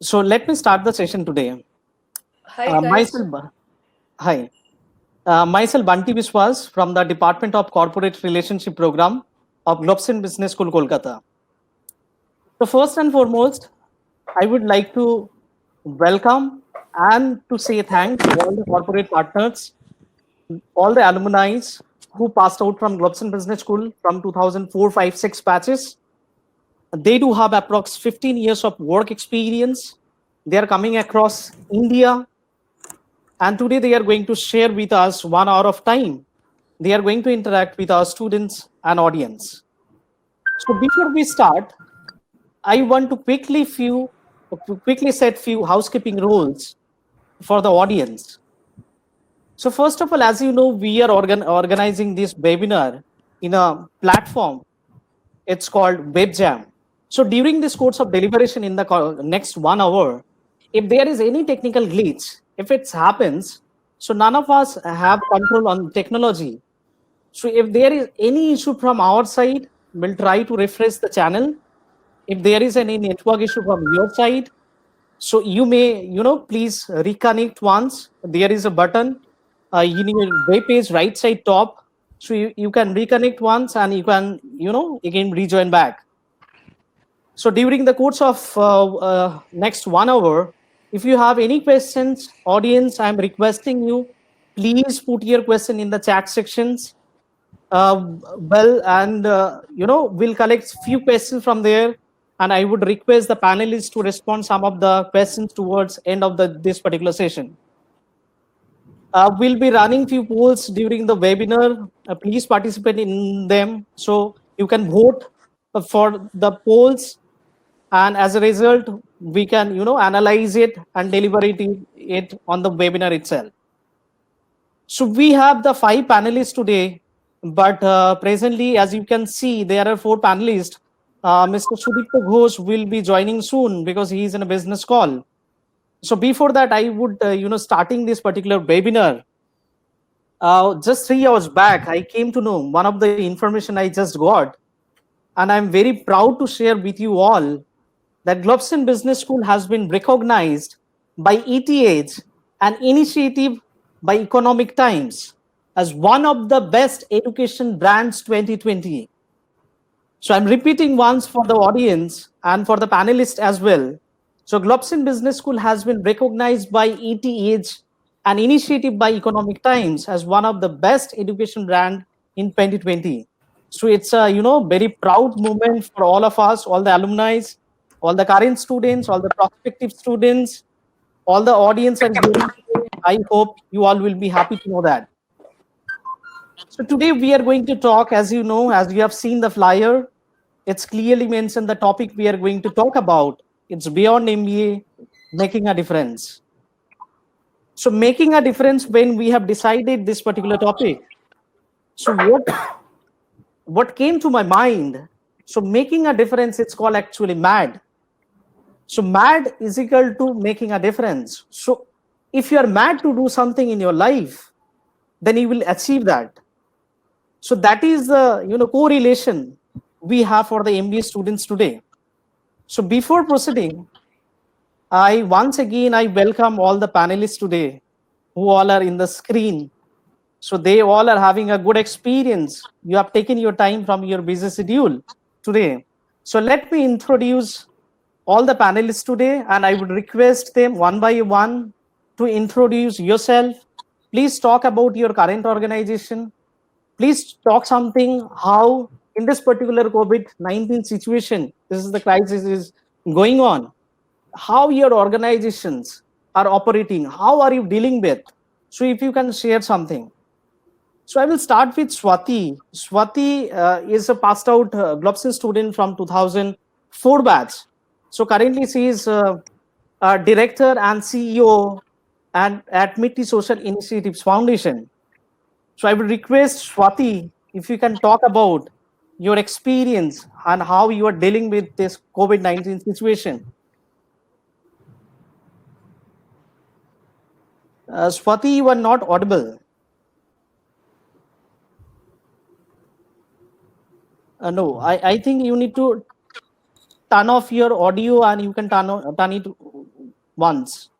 So let me start the session today. Hi guys. Myself, hi. Myself Banti Biswas from the Department of Corporate Relationship Program of Globson Business School, Kolkata. So first and foremost, I would like to welcome and to say thanks to all the corporate partners, all the alumni who passed out from Globson Business School from 2004, 5, 6 batches. They do have approx 15 years of work experience. They are coming across India, and today they are going to share with us 1 hour of time. They are going to interact with our students and audience. So before we start, I want to quickly set few housekeeping rules for the audience. So first of all, as you know, we are organizing this webinar in a platform. It's called WebJam. So during this course of deliberation in the next 1 hour, if there is any technical glitch, if it happens, so none of us have control on technology. So if there is any issue from our side, we'll try to refresh the channel. If there is any network issue from your side, so you may, please reconnect once. There is a button in your web page right side top. So you can reconnect once and you can, again rejoin back. So during the course of next 1 hour, if you have any questions, audience, I'm requesting you, please put your question in the chat sections. We'll collect few questions from there, and I would request the panelists to respond some of the questions towards end of this particular session. We'll be running few polls during the webinar. Please participate in them so you can vote for the polls, and as a result we can analyze it and deliberate it on the webinar itself. So we have the 5 panelists today, but presently, as you can see, there are 4 panelists. Mr. Sudipta Ghosh will be joining soon because he is in a business call. So before that, I would starting this particular webinar, just 3 hours back I came to know one of the information I just got, and I'm very proud to share with you all that Globson Business School has been recognized by ETH, an initiative by Economic Times, as one of the best education brands 2020. So I'm repeating once for the audience and for the panelists as well. So Globson Business School has been recognized by ETH, an initiative by Economic Times, as one of the best education brand in 2020. So it's a very proud moment for all of us, all the alumni, all the current students, all the prospective students, all the audience are hearing today. I hope you all will be happy to know that. So today we are going to talk, as you know, as you have seen the flyer, it's clearly mentioned the topic we are going to talk about. It's beyond MBA, making a difference. So making a difference when we have decided this particular topic. So what came to my mind? So making a difference, it's called actually MAD. So mad is equal to making a difference. So if you are mad to do something in your life, then you will achieve that. So that is the correlation we have for the MBA students today. So before proceeding, I welcome all the panelists today who all are in the screen. So they all are having a good experience. You have taken your time from your busy schedule today. So let me introduce all the panelists today, and I would request them one by one to introduce yourself. Please talk about your current organization. Please talk something how in this particular COVID-19 situation, this is the crisis is going on, how your organizations are operating, how are you dealing with. So if you can share something. So I will start with Swati. Swati is a passed out Globson student from 2004 batch. So currently she is director and CEO and at MITI Social Initiatives Foundation. So I would request Swati if you can talk about your experience and how you are dealing with this COVID-19 situation. Swati, you are not audible. No, I think you need to turn off your audio and you can turn it once.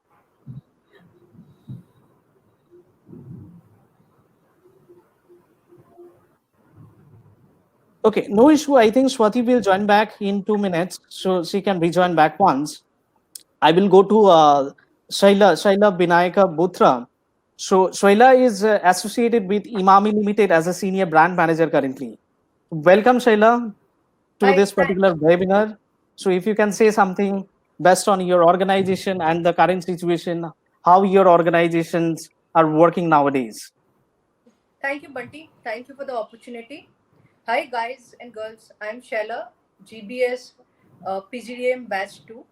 Okay, no issue. I think Swati will join back in 2 minutes, so she can rejoin back once. I will go to Shaila Binayaka Butra. So Shaila is associated with Imami Limited as a senior brand manager currently. Welcome, Shaila, to Hi, this particular webinar. So if you can say something best on your organization and the current situation, how your organizations are working nowadays. thank you, Bunty. Thank you for the opportunity. Hi, guys and girls. I'm Shella, GBS PGDM Batch 2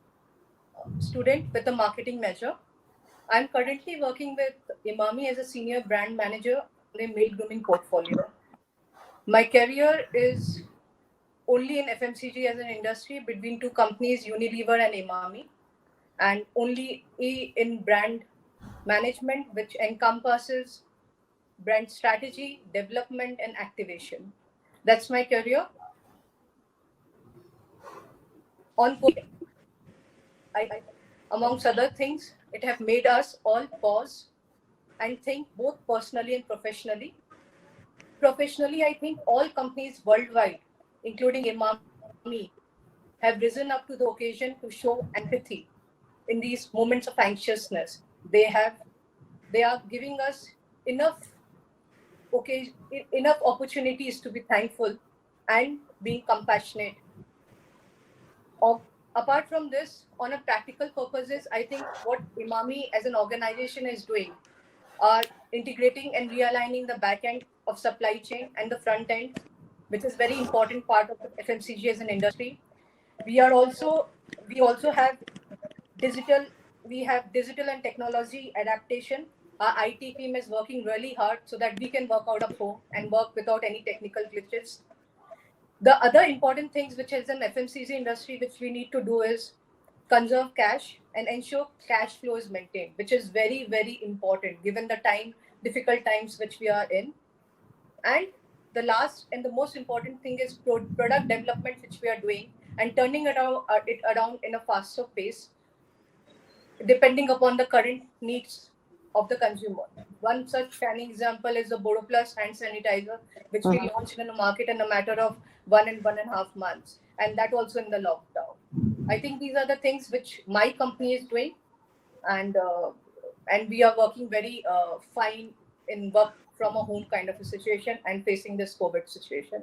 student with a marketing major. I'm currently working with Imami as a senior brand manager on a male grooming portfolio. My career is only in FMCG as an industry between two companies, Unilever and Imami, and only in brand management, which encompasses brand strategy, development, and activation. That's my career. On COVID, amongst other things, it have made us all pause and think both personally and professionally. Professionally, I think all companies worldwide, including Imami, have risen up to the occasion to show empathy in these moments of anxiousness. They are giving us enough enough opportunities to be thankful and being compassionate. Apart from this, on a practical purposes, I think what Imami as an organization is doing are integrating and realigning the back end of supply chain and the front end, which is very important part of FMCG as an industry. We are also we also have digital digital and technology adaptation. Our IT team is working really hard so that we can work out of home and work without any technical glitches. The other important things which is an FMCG industry which we need to do is conserve cash and ensure cash flow is maintained, which is very, very important given the difficult times which we are in. And the last and the most important thing is product development, which we are doing and turning it around in a faster pace, depending upon the current needs of the consumer. One such shining example is the Bodo Plus hand sanitizer, which we launched in the market in a matter of 1.5 months, and that also in the lockdown. I think these are the things which my company is doing, and we are working very fine in work from a home kind of a situation and facing this COVID situation.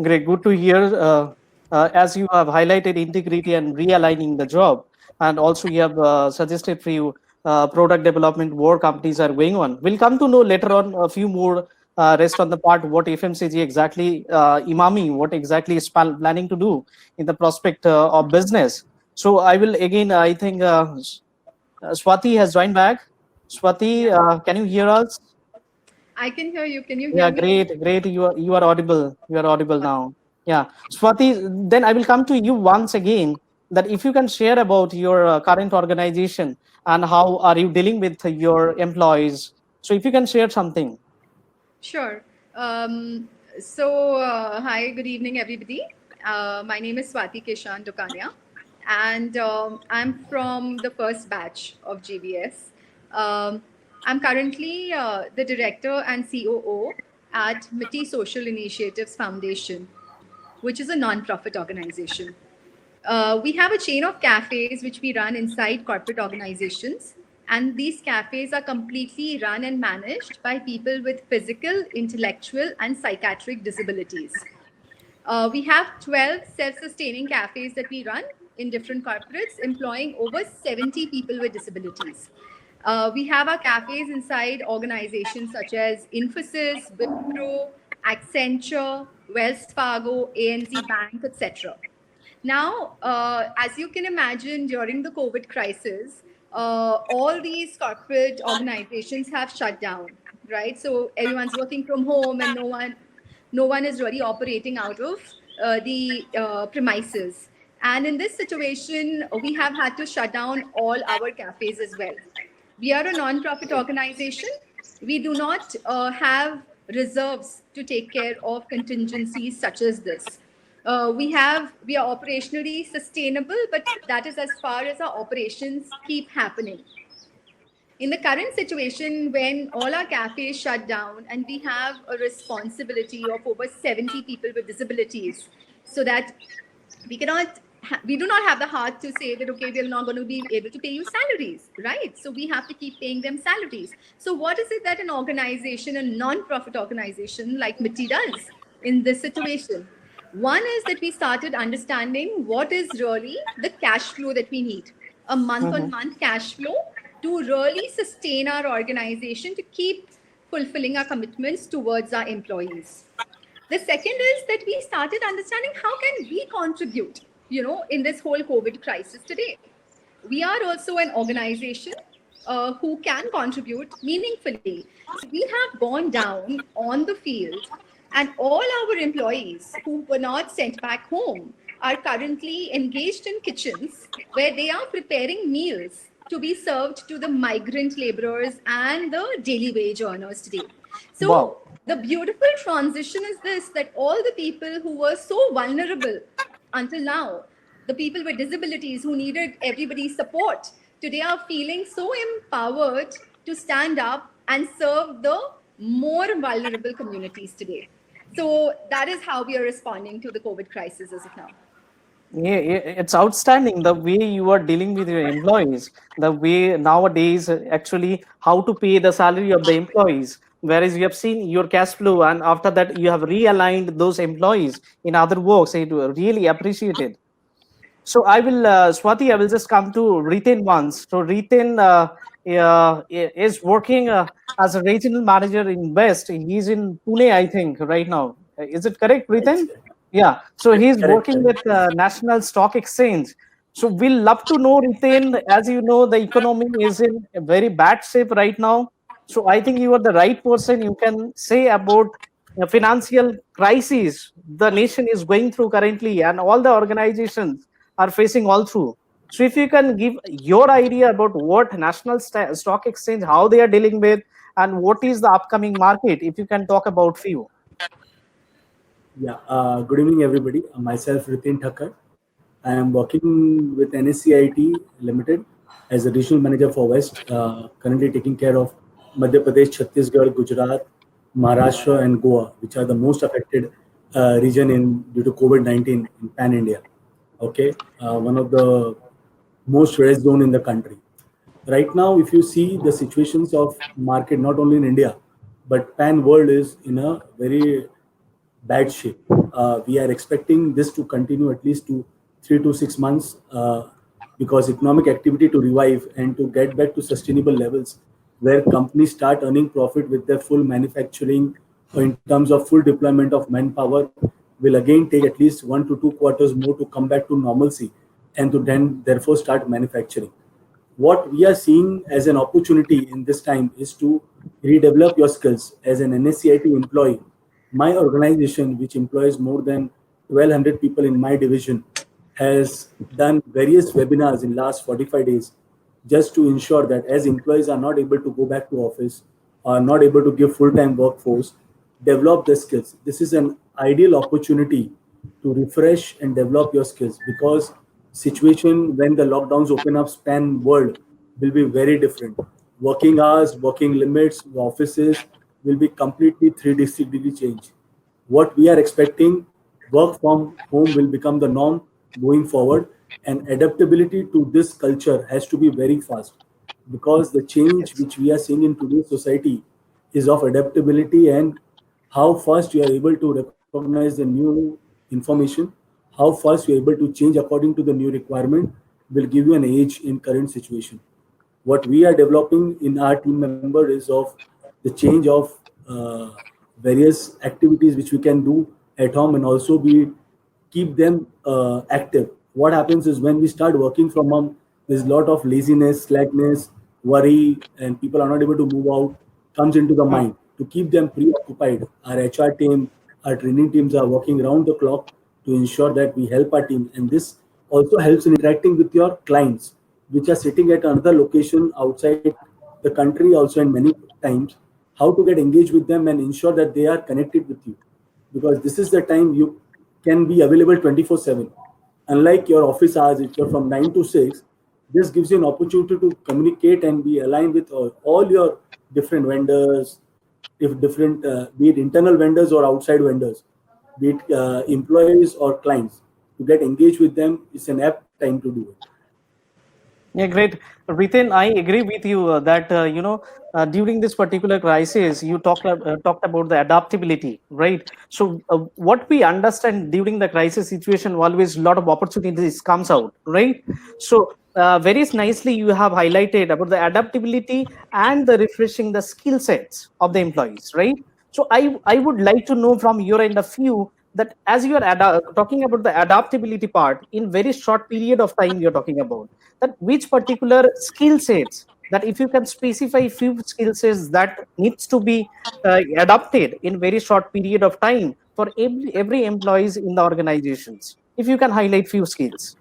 Great, good to hear. As you have highlighted integrity and realigning the job, and also you have suggested few product development work companies are going on. We'll come to know later on a few more rest on the part what FMCG exactly, Imami, what exactly is planning to do in the prospect of business. So I will again, I think Swati has joined back. Swati, can you hear us? I can hear you. Can you hear Yeah, me? great. You are audible. You are audible now. Yeah, Swati. Then I will come to you once again. That if you can share about your current organization and how are you dealing with your employees. So if you can share something. Sure. Hi, good evening, everybody. My name is Swati Keshan Dokania, and I'm from the first batch of GBS. I'm currently the director and COO at MITI Social Initiatives Foundation, which is a non-profit organization. We have a chain of cafes which we run inside corporate organizations. And these cafes are completely run and managed by people with physical, intellectual, and psychiatric disabilities. We have 12 self-sustaining cafes that we run in different corporates, employing over 70 people with disabilities. We have our cafes inside organizations such as Infosys, Wipro, Accenture, Wells Fargo, ANZ Bank, etc. Now, as you can imagine, during the COVID crisis, all these corporate organizations have shut down, right? So everyone's working from home, and no one is really operating out of the premises. And in this situation, we have had to shut down all our cafes as well. We are a non-profit organization. We do not have reserves to take care of contingencies such as this. We are operationally sustainable, but that is as far as our operations keep happening. In the current situation, when all our cafes shut down and we have a responsibility of over 70 people with disabilities, so that we cannot we do not have the heart to say that, okay, we're not going to be able to pay you salaries, right? So we have to keep paying them salaries. So what is it that an organization, a non-profit organization like MITI does in this situation? One is that we started understanding what is really the cash flow that we need, a month on month cash flow to really sustain our organization, to keep fulfilling our commitments towards our employees. The second is that we started understanding how can we contribute, in this whole COVID crisis today. We are also an organization who can contribute meaningfully. So we have gone down on the field, and all our employees who were not sent back home are currently engaged in kitchens where they are preparing meals to be served to the migrant laborers and the daily wage earners today. So Wow. the beautiful transition is this, that all the people who were so vulnerable until now, the people with disabilities who needed everybody's support, today are feeling so empowered to stand up and serve the more vulnerable communities today. So that is how we are responding to the COVID crisis as of now. Yeah, it's outstanding the way you are dealing with your employees, the way nowadays actually how to pay the salary of the employees. Whereas you have seen your cash flow, and after that you have realigned those employees in other works. It really appreciated. So I will, Swati, I will just come to Ritin once. So Ritin is working as a regional manager in West. He's in Pune, I think, right now. Is it correct, Ritin? Yeah. So he's Correct, working with National Stock Exchange. So we'll love to know, Ritin, as you know, the economy is in a very bad shape right now. So I think you are the right person. You can say about the financial crisis the nation is going through currently, and all the organizations are facing all through. So if you can give your idea about what National Stock Exchange, how they are dealing with, and what is the upcoming market, if you can talk about few. Yeah, good evening, everybody. Myself, Ritin Thakkar. I am working with NSCIT Limited as a regional manager for West, currently taking care of Madhya Pradesh, Chhattisgarh, Gujarat, Maharashtra, and Goa, which are the most affected region due to COVID-19 in Pan India. Okay, one of the most red zone in the country. Right now, if you see the situations of market, not only in India, but pan world is in a very bad shape. We are expecting this to continue at least to 3 to 6 months because economic activity to revive and to get back to sustainable levels where companies start earning profit with their full manufacturing or in terms of full deployment of manpower will again take at least 1 to 2 quarters more to come back to normalcy and to then therefore start manufacturing. What we are seeing as an opportunity in this time is to redevelop your skills as an NSCIT employee. My organization, which employs more than 1,200 people in my division, has done various webinars in last 45 days just to ensure that as employees are not able to go back to office, are not able to give full-time workforce, develop their skills. This is an ideal opportunity to refresh and develop your skills because situation when the lockdowns open up span world will be very different. Working hours, working limits, offices will be completely 360 degree change. What we are expecting, work from home will become the norm going forward, and adaptability to this culture has to be very fast because the change which we are seeing in today's society is of adaptability and how fast you are able to recognize the new information, how fast you are able to change according to the new requirement will give you an edge in current situation. What we are developing in our team member is of the change of various activities which we can do at home and also we keep them active. What happens is when we start working from home, there's a lot of laziness, slackness, worry, and people are not able to move out comes into the mind. To keep them preoccupied, our HR team, our training teams are working around the clock to ensure that we help our team. And this also helps in interacting with your clients, which are sitting at another location outside the country also in many times, how to get engaged with them and ensure that they are connected with you. Because this is the time you can be available 24/7. Unlike your office hours, if you're from 9 to 6, this gives you an opportunity to communicate and be aligned with all your different vendors, if different, be it internal vendors or outside vendors, be it employees or clients, to get engaged with them. It's an apt time to do it. Yeah, great. Ritin, I agree with you that during this particular crisis, you talked about the adaptability, right? So what we understand during the crisis situation, always a lot of opportunities comes out, right? So very nicely you have highlighted about the adaptability and the refreshing the skill sets of the employees, right? So I would like to know from your end of view that as you are talking about the adaptability part in very short period of time you're talking about that which particular skill sets that if you can specify few skill sets that needs to be adopted in very short period of time for every employees in the organizations, if you can highlight few skills.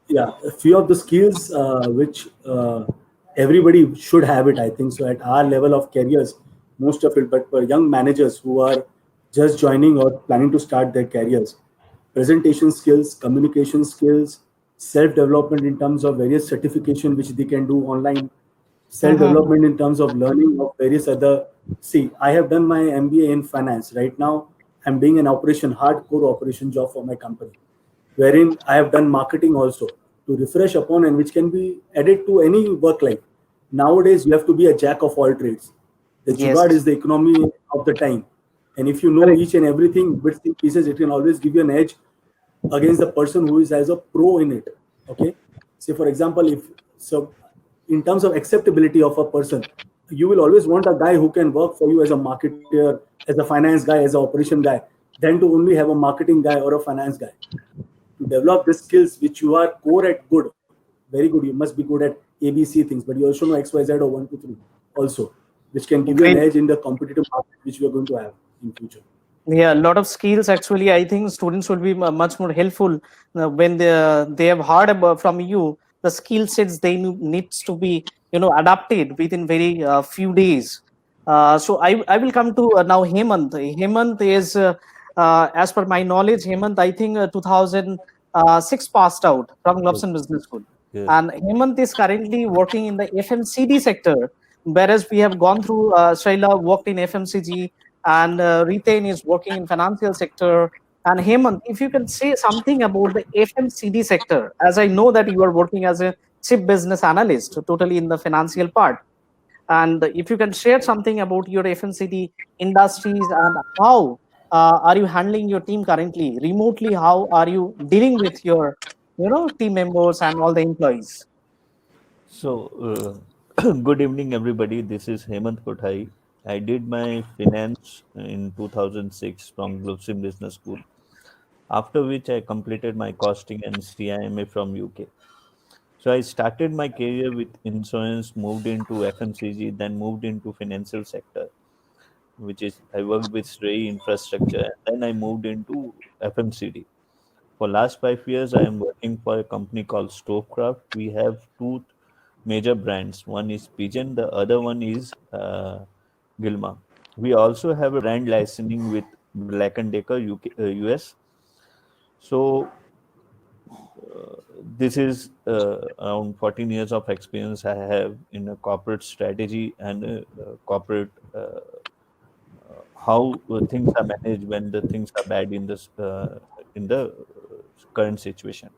Yeah, a few of the skills which everybody should have it, I think so, at our level of careers, most of it. But for young managers who are just joining or planning to start their careers, presentation skills, communication skills, self development in terms of various certification which they can do online, self Mhm. development in terms of learning of various other. See, I have done my MBA in finance. Right now I'm doing an hardcore operation job for my company, wherein I have done marketing also to refresh upon, and which can be added to any work life. Nowadays, you have to be a jack of all trades. The jugaad Yes, is the economy of the time. And if you know correct. each and everything, bits and pieces, it can always give you an edge against the person who is as a pro in it. Okay. Say, for example, if so, in terms of acceptability of a person, you will always want a guy who can work for you as a marketer, as a finance guy, as an operation guy, than to only have a marketing guy or a finance guy. To develop the skills which you are core at good, very good. You must be good at ABC things, but you also know XYZ or 1 2 3 also, which can give you an Great. edge in the competitive market which we are going to have in future. Yeah, a lot of skills actually. I think students will be much more helpful when they have heard about from you the skill sets they needs to be adapted within very few days. So I will come to now Hemant. Hemant is as per my knowledge, Hemant I think 2006 passed out from Yes, Globson Business School, yes. and Hemant is currently working in the FMCD sector, whereas we have gone through Shaila worked in FMCG and Retain is working in financial sector. And Hemant, if you can say something about the FMCD sector, as I know that you are working as a chief business analyst, totally in the financial part. And if you can share something about your FMCD industries and how are you handling your team currently remotely? How are you dealing with your, team members and all the employees? So, good evening, everybody. This is Hemant Kothai. I did my finance in 2006 from Globsim Business School, after which I completed my costing and CIMA from UK. So, I started my career with insurance, moved into FMCG, then moved into financial sector, which is I worked with Srei Infrastructure, and then I moved into FMCD. For last 5 years, I am working for a company called Stovecraft. We have two major brands. One is Pigeon, the other one is Gilma. We also have a brand licensing with Black and Decker UK, US. So this is around 14 years of experience I have in a corporate strategy and corporate how things are managed when the things are bad in the current situation.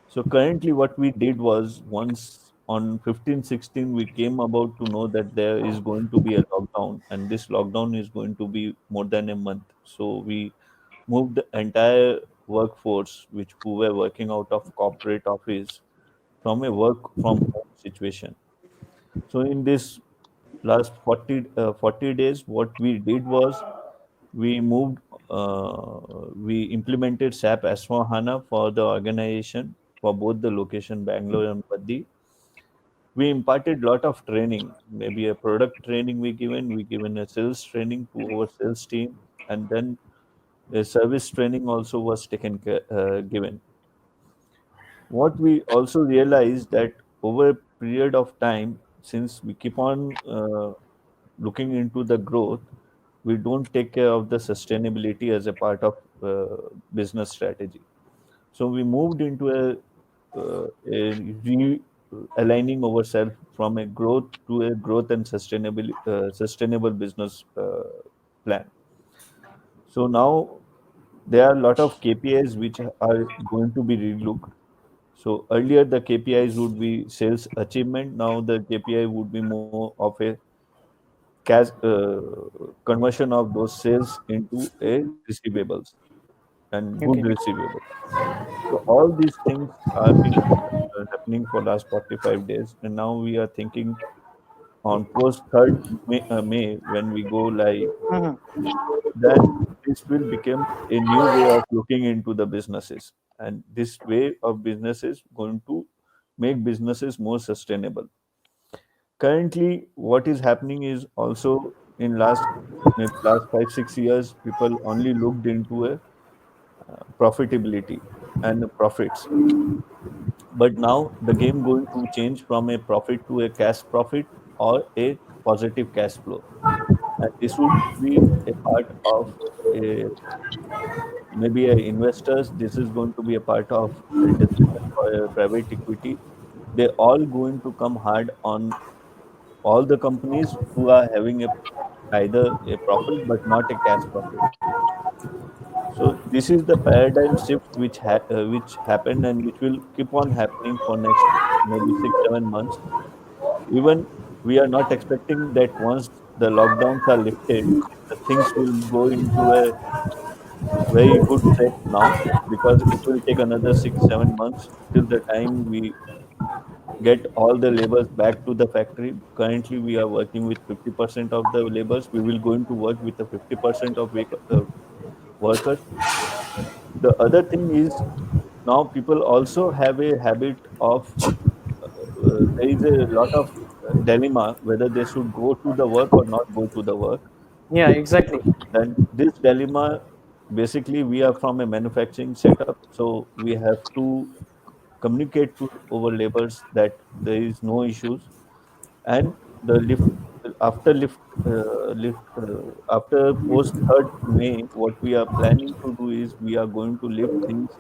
So currently, what we did was once on 15/16, we came about to know that there is going to be a lockdown, and this lockdown is going to be more than a month. So we moved the entire workforce, which who were working out of corporate office, from a work from home situation. So in this last 40 days, what we did was we moved, we implemented SAP S/4HANA for the organization for both the location Bangalore and Paddi. We imparted lot of training, maybe a product training we given a sales training to our sales team, and then a service training also was given. What we also realized that over a period of time, since we keep on looking into the growth, we don't take care of the sustainability as a part of business strategy. So we moved into aligning ourselves from a growth to a growth and sustainable business plan. So now there are a lot of KPIs which are going to be relooked. So earlier the KPIs would be sales achievement. Now the KPI would be more of a cash conversion of those sales into a receivables and good Okay. receivables. So all these things have been happening for last 45 days, and now we are thinking on post 3rd May when we go live, Mhm. then this will become a new way of looking into the businesses, and this way of business is going to make businesses more sustainable. Currently, what is happening is also in last 5 6 years, people only looked into a profitability and the profits. But now the game going to change from a profit to a cash profit or a positive cash flow. And this would be a part of a, maybe a investors. This is going to be a part of a discussion for a private equity. They all going to come hard on all the companies who are having a either a profit but not a cash profit. So this is the paradigm shift which happened and which will keep on happening for next maybe 6 7 months. Even we are not expecting that once the lockdowns are lifted, the things will go into a very good shape now, because it will take another 6 7 months till the time we get all the laborers back to the factory. Currently, we are working with 50% of the laborers. We will going to work with the 50% of workers. The other thing is now people also have a habit of there is a lot of dilemma whether they should go to the work or not go to the work. Yeah, exactly. And this dilemma, basically, we are from a manufacturing setup, so we have to communicate to our laborers that there is no issues. And the lift after lift lift after post 3rd May, what we are planning to do is we are going to lift things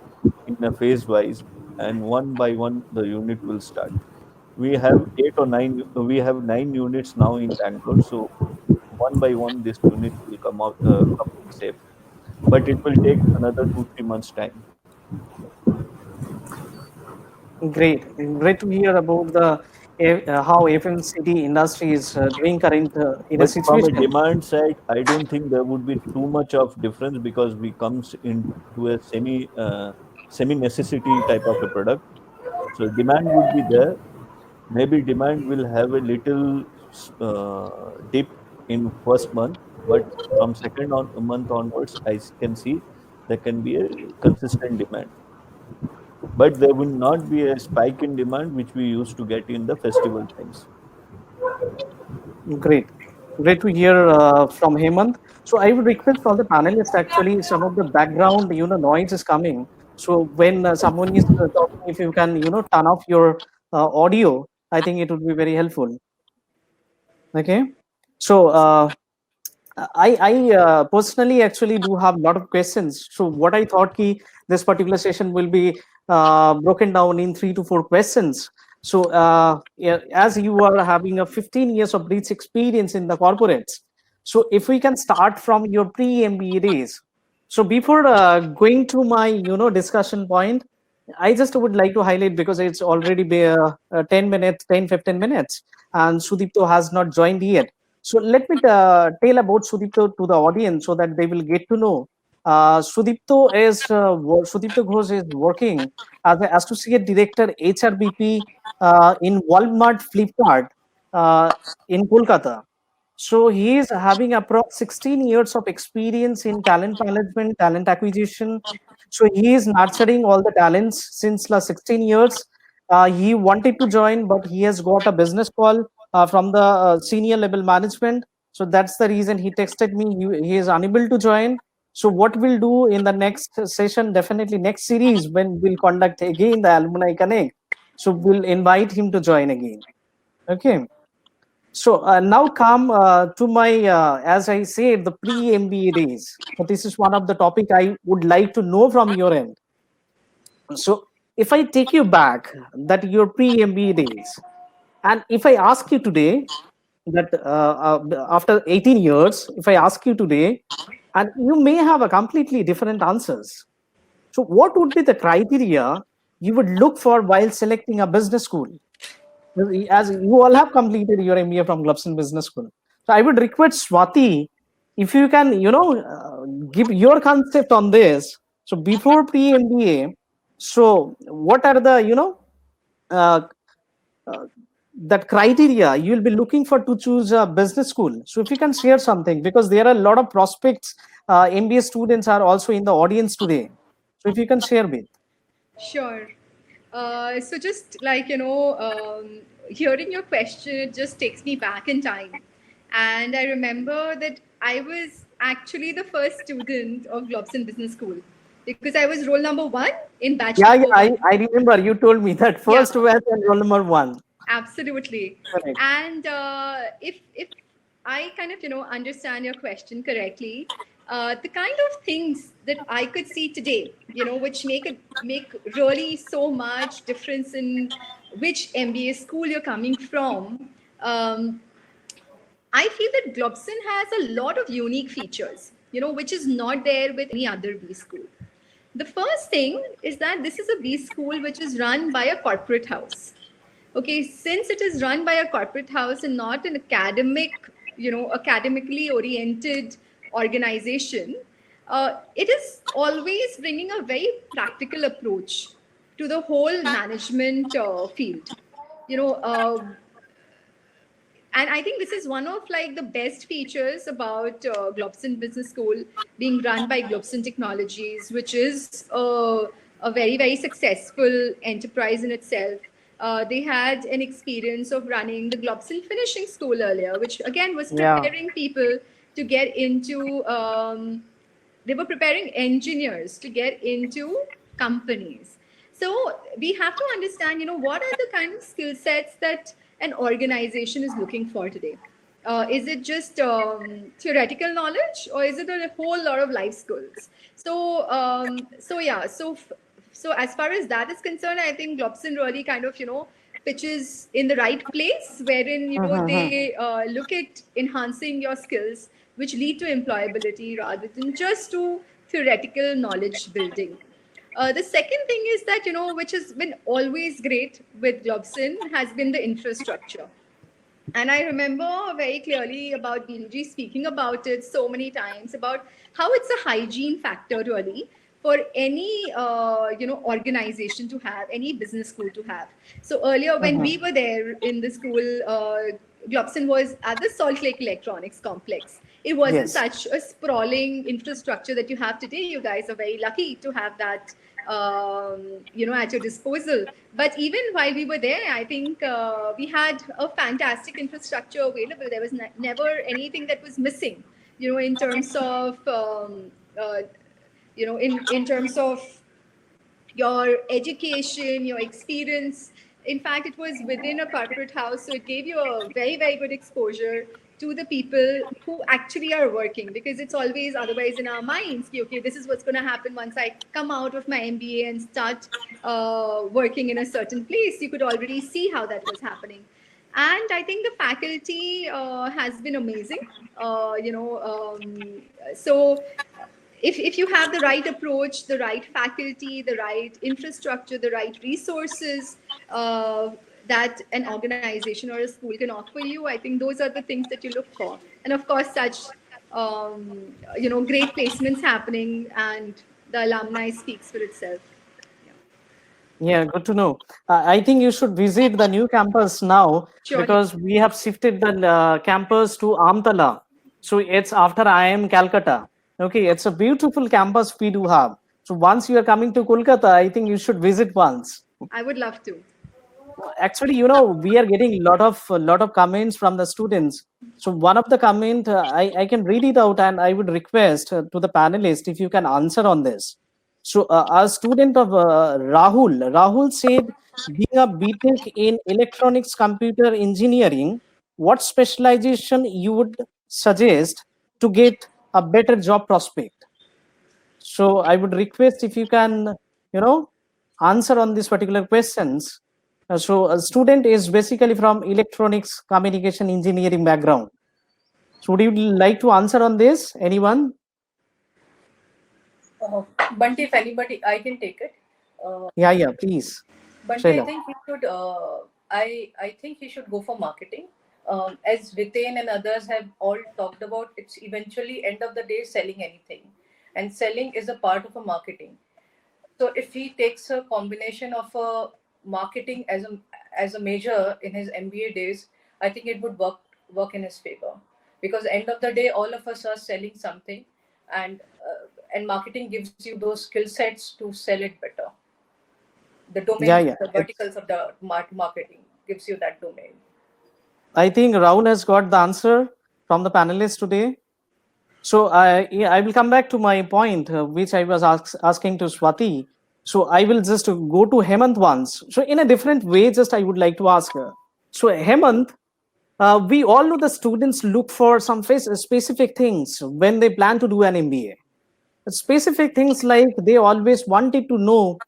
in a phase wise, and one by one the unit will start. We have 8 or 9, we have 9 units now in Bangalore, so one by one this unit will come in shape, but it will take another 2 3 months time. Great. Great to hear about the how FMCG industry is doing current in a But from a situation. demand side, I don't think there would be too much of difference, because we comes into a semi necessity type of a product. So demand would be there. Maybe demand will have a little dip in first month, but from second on month onwards, can see there can be a consistent demand. But there will not be a spike in demand which we used to get in the festival times. Great. Great to hear from Hemant. So I would request all the panelists, actually some of the background noise is coming. So when someone is talking, if you can turn off your audio, I think it would be very helpful. Okay. So I personally actually do have a lot of questions. So what I thought this particular session will be broken down in 3 to 4 questions. So yeah, as you are having a 15 years of breach experience in the corporates, so if we can start from your pre-MBA days. So before going to my discussion point, I just would like to highlight, because it's already been 10 minutes, 10 15 minutes, and Sudipto has not joined yet. So let me tell about Sudipto to the audience so that they will get to know. Sudipto Ghosh is working as an associate director HRBP in Walmart Flipkart uh, in Kolkata. So he is having approx 16 years of experience in talent management, talent acquisition. So he is nurturing all the talents since last 16 years. He wanted to join, but he has got a business call from the senior level management. So that's the reason he texted me. He is unable to join. So what we'll do in the next session, definitely next series, when we'll conduct again the Alumni Connect. So we'll invite him to join again. Okay. So now come to my, as I said, the pre-MBA days. So this is one of the topic I would like to know from your end. So if I take you back, that your pre-MBA days, and if I ask you today, that after 18 years, if I ask you today, and you may have a completely different answers. So what would be the criteria you would look for while selecting a business school? As you all have completed your MBA from Globson Business School. So I would request Swati, if you can, give your concept on this. So before pre-MBA, so what are the, uh, uh, that criteria you'll be looking for to choose a business school? So if you can share something, because there are a lot of prospects, MBA students are also in the audience today. So if you can share with. Sure. So just like, hearing your question, it just takes me back in time. And I remember that I was actually the first student of Globson Business School because I was roll number 1 in batch Yeah, number 1. I remember you told me that first batch and roll number 1. Absolutely. Correct. And if I kind of understand your question correctly, the kind of things that I could see today, which make really so much difference in which MBA school you're coming from. I feel that Globson has a lot of unique features, which is not there with any other B school. The first thing is that this is a B school which is run by a corporate house. Okay, since it is run by a corporate house and not an academically oriented organization, it is always bringing a very practical approach to the whole management field. And I think this is one of like the best features about Globson Business School being run by Globson Technologies, which is a very, very successful enterprise in itself. They had an experience of running the Globson Finishing School earlier, which again was preparing people to get into, they were preparing engineers to get into companies. So we have to understand, what are the kind of skill sets that an organization is looking for today? Is it just theoretical knowledge, or is it a whole lot of life skills? So as far as that is concerned, I think Globson really kind of pitches in the right place, wherein they look at enhancing your skills, which lead to employability rather than just to theoretical knowledge building. The second thing is that, which has been always great with Globson has been the infrastructure. And I remember very clearly about BLG speaking about it so many times, about how it's a hygiene factor really for any, organization to have, any business school to have. So earlier when we were there in the school, Globson was at the Salt Lake Electronics Complex. It wasn't such a sprawling infrastructure that you have today. You guys are very lucky to have that, at your disposal. But even while we were there, I think we had a fantastic infrastructure available. There was never anything that was missing, in terms of, in terms of your education, your experience. In fact, it was within a corporate house, so it gave you a very, very good exposure to the people who actually are working, because it's always otherwise in our minds, okay, this is what's going to happen once I come out of my MBA and start working in a certain place. You could already see how that was happening. And I think the faculty has been amazing. So if you have the right approach, the right faculty, the right infrastructure, the right resources that an organization or a school can offer you, I think those are the things that you look for. And of course, such great placements happening, and the alumni speaks for itself. Yeah, good to know. I think you should visit the new campus now, because we have shifted the campus to Amtala. So it's after IIM Calcutta. Okay, it's a beautiful campus we do have. So once you are coming to Kolkata, I think you should visit once. I would love to. Actually, we are getting a lot of comments from the students. So one of the comment, I can read it out, and I would request to the panelists if you can answer on this. So a student of Rahul said, being a BTech in electronics computer engineering, what specialization you would suggest to get a better job prospect? So I would request if you can, answer on these particular questions. So a student is basically from electronics communication engineering background. So would you like to answer on this? Anyone? Bunty, if anybody, I can take it. Yeah, please. Bunty, I Shaila. think he should. I think he should go for marketing. As Ritain and others have all talked about, it's eventually end of the day selling anything, and selling is a part of a marketing. So if he takes a combination of a marketing as a major in his MBA days, I think it would work in his favor, because end of the day, all of us are selling something, and marketing gives you those skill sets to sell it better. The domain, Yeah. the verticals of the marketing gives you that domain. I think Rahul has got the answer from the panelists today. So I will come back to my point, which I was asking to Swati. So I will just go to Hemant once. So in a different way, just I would like to ask her. So Hemant, we all know the students look for some specific things when they plan to do an MBA. Specific things like they always wanted to know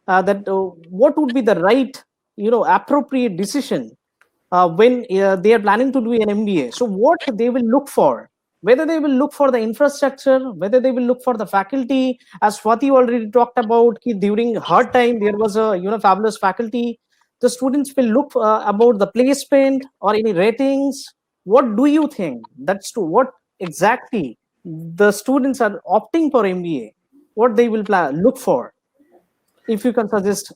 that what would be the right, appropriate decision when they are planning to do an MBA. So what they will look for, whether they will look for the infrastructure, whether they will look for the faculty, as Swati already talked about, during her time there was a fabulous faculty. The students will look about the placement or any ratings. What do you think? That's true. What exactly the students are opting for MBA? What they will look for? If you can suggest.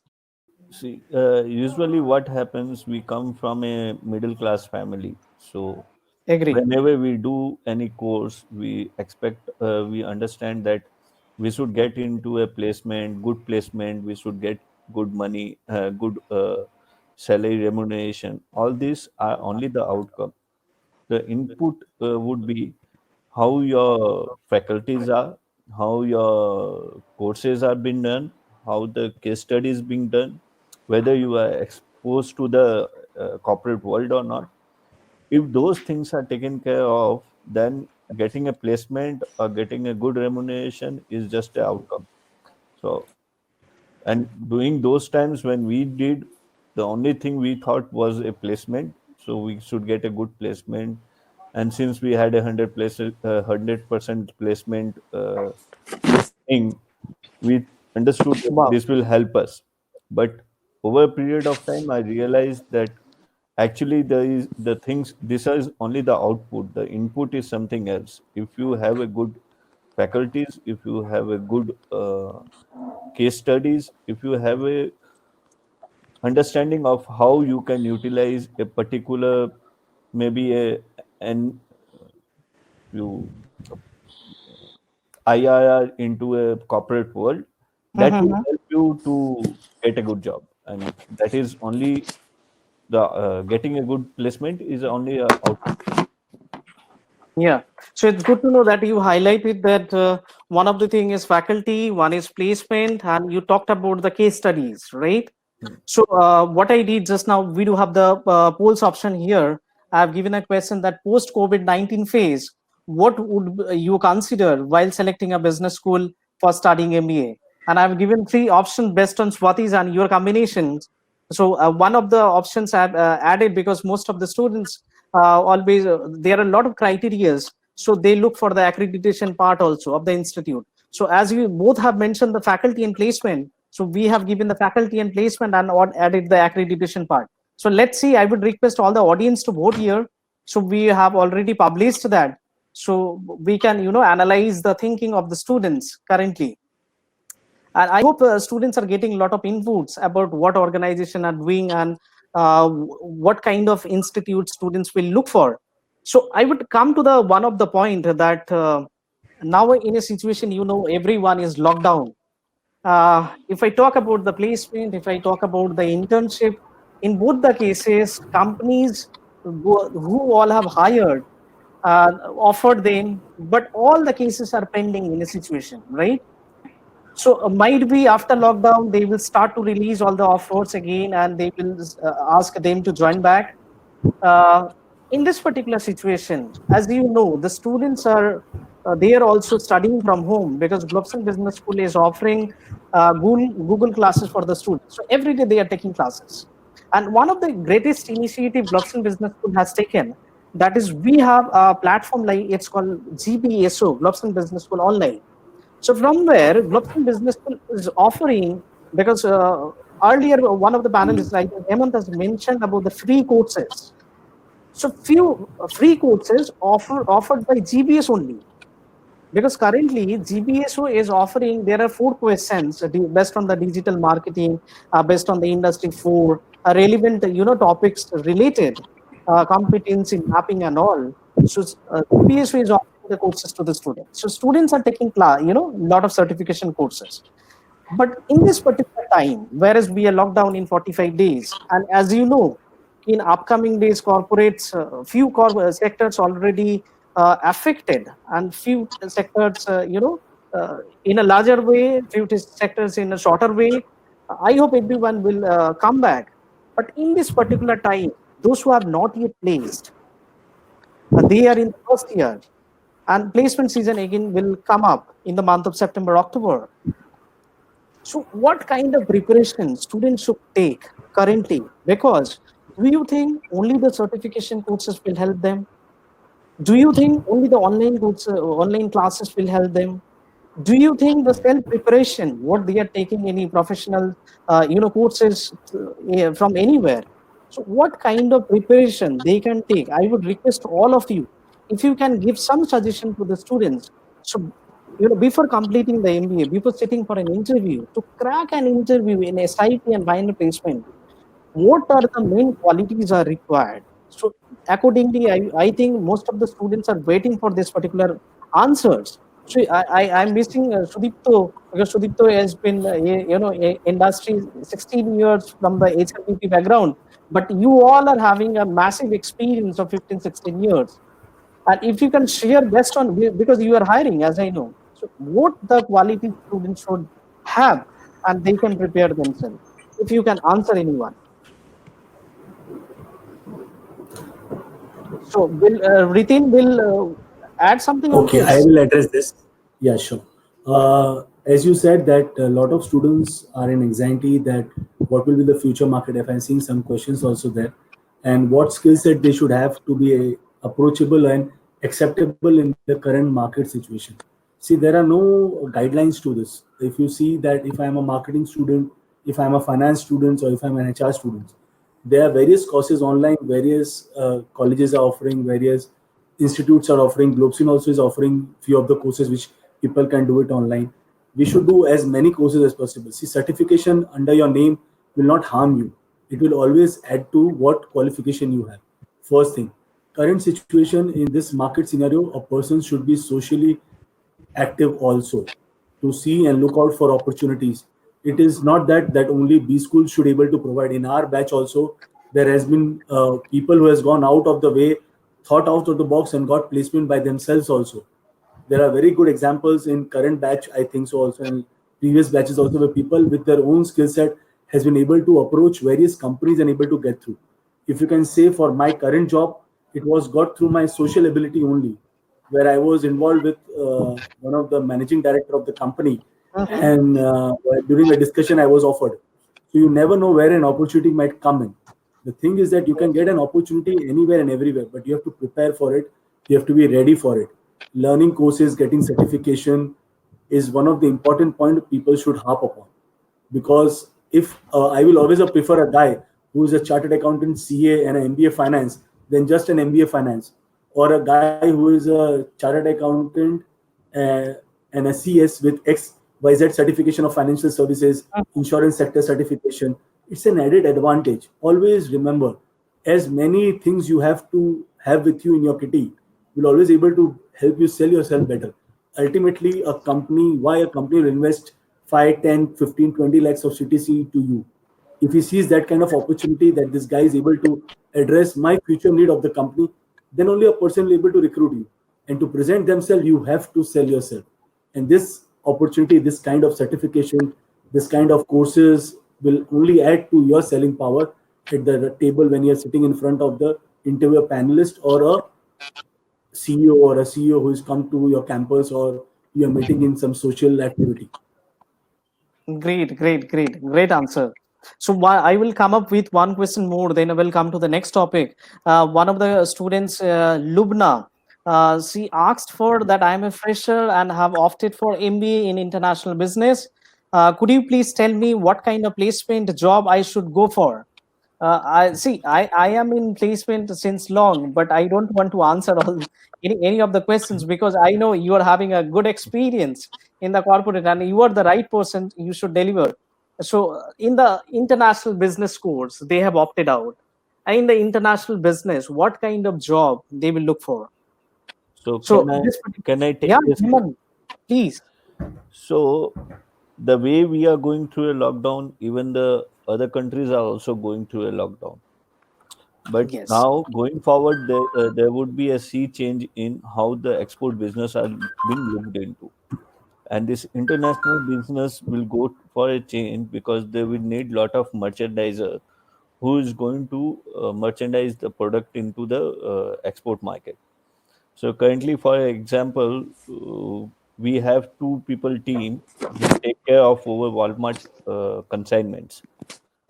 See, usually what happens, we come from a middle class family. So Agree. whenever we do any course, we expect, we understand that we should get into a placement, good placement, we should get good money, good salary remuneration. All these are only the outcome. The input would be how your faculties are, how your courses are being done, how the case studies being done, whether you are exposed to the corporate world or not. If those things are taken care of, then getting a placement or getting a good remuneration is just an outcome. So, and during those times when we did, the only thing we thought was a placement. So we should get a good placement, and since we had 100% placement thing, we understood that Wow. this will help us. But over a period of time, I realized that actually there is the things. This is only the output. The input is something else. If you have a good faculties, if you have a good case studies, if you have a understanding of how you can utilize a particular, maybe a an you IIR into a corporate world, that will help you to get a good job. And that is only the getting a good placement is only a output. Yeah. So it's good to know that you highlighted that one of the thing is faculty, one is placement, and you talked about the case studies, right? So what I did just now, we do have the polls option here. I've given a question that post COVID-19 phase, what would you consider while selecting a business school for studying MBA? And I've given 3 options based on Swati's and your combinations. So one of the options I've added, because most of the students always there are a lot of criterias, so they look for the accreditation part also of the institute. So as you both have mentioned the faculty and placement, so we have given the faculty and placement and added the accreditation part. So let's see, I would request all the audience to vote here. So we have already published that, so we can analyze the thinking of the students currently. And I hope students are getting a lot of inputs about what organization are doing and what kind of institute students will look for. So I would come to the one of the point that now in a situation, everyone is locked down. If I talk about the placement, if I talk about the internship, in both the cases, companies who all have hired offered them, but all the cases are pending in a situation, right? So might be after lockdown, they will start to release all the offers again, and they will ask them to join back. Uh, in this particular situation, as you know, the students are they are also studying from home because Globson Business School is offering Google classes for the students. So every day they are taking classes. And one of the greatest initiative Globson Business School has taken, that is we have a platform like it's called GBSO, Globson Business School Online. So from there, Globson Business School is offering, because earlier one of the panelists, like Hemant, has mentioned about the free courses. So few free courses offered by GBS only, because currently GBSO is offering, there are 4 questions based on the digital marketing, based on the industry 4 relevant topics related competency mapping and all. So GBSO is offering the courses to the students. So students are taking lot of certification courses. But in this particular time, whereas we are locked down in 45 days, and as you know, in upcoming days, corporates, few sectors already affected, and few sectors, in a larger way, few sectors in a shorter way. I hope everyone will come back. But in this particular time, those who have not yet placed, they are in the first year, and placement season again will come up in the month of September, October. So what kind of preparation students should take currently? Because do you think only the certification courses will help them? Do you think only the online classes will help them? Do you think the self preparation, what they are taking any professional, courses from anywhere? So what kind of preparation they can take? I would request all of you, if you can give some suggestion to the students. So before completing the MBA, before sitting for an interview, to crack an interview in SIP and final placement, what are the main qualities are required? So accordingly, I think most of the students are waiting for this particular answers. So I'm missing Sudipto, because Sudipto has been industry 16 years from the HRBP background, but you all are having a massive experience of 15, 16 years. And if you can share best on, because you are hiring, as I know, so what the quality students should have, and they can prepare themselves. If you can answer anyone. So will Ritin will add something on Okay, this? I will address this. Yeah, sure. As you said that a lot of students are in anxiety that what will be the future market. If I'm seeing some questions also there, and what skill set they should have to be approachable and acceptable in the current market situation. See, there are no guidelines to this. If you see that if I'm a marketing student, if I'm a finance student, or if I'm an HR student, there are various courses online, various colleges are offering, various institutes are offering. Globson also is offering few of the courses which people can do it online. We should do as many courses as possible. See, certification under your name will not harm you. It will always add to what qualification you have. First thing, current situation in this market scenario, a person should be socially active also, to see and look out for opportunities. It is not that only B school should able to provide. In our batch also, there has been people who has gone out of the way, thought out of the box, and got placement by themselves also. There are very good examples in current batch, I think so, also in previous batches also, where people with their own skill set has been able to approach various companies and able to get through. If you can say, for my current job, it was got through my social ability only, where I was involved with one of the managing director of the company, and during a discussion I was offered. So you never know where an opportunity might come in. The thing is that you can get an opportunity anywhere and everywhere, but you have to prepare for it. You have to be ready for it. Learning courses, getting certification is one of the important points people should harp upon. Because if I will always prefer a guy who is a chartered accountant, CA, and an MBA finance than just an MBA finance, or a guy who is a chartered accountant and a CS with XYZ certification of financial services, insurance sector certification. It's an added advantage. Always remember, as many things you have to have with you in your kitty will always able to help you sell yourself better. Ultimately, why a company will invest 5, 10, 15, 20 lakhs of CTC to you? If he sees that kind of opportunity, that this guy is able to address my future need of the company, then only a person will be able to recruit you. And to present themselves, you have to sell yourself. And this opportunity, this kind of certification, this kind of courses will only add to your selling power at the table when you're sitting in front of the interview a panelist or a CEO or a CEO who is come to your campus or you're meeting in some social activity. Great answer. So I will come up with one question more, then I will come to the next topic. One of the students, Lubna, she asked for that I'm a fresher and have opted for MBA in international business. Could you please tell me what kind of placement job I should go for? I am in placement since long, but I don't want to answer any of the questions because I know you are having a good experience in the corporate and you are the right person. You should deliver. So in the international business course, they have opted out. And in the international business, what kind of job they will look for? So So this can I take yeah, this? Hemant, please. So the way we are going through a lockdown, even the other countries are also going through a lockdown. But Yes. now going forward, there would be a sea change in how the export business are being looked into. And this international business will go for a change because they will need lot of merchandiser who is going to merchandise the product into the export market. So currently, for example, we have two people team who take care of our Walmart consignments.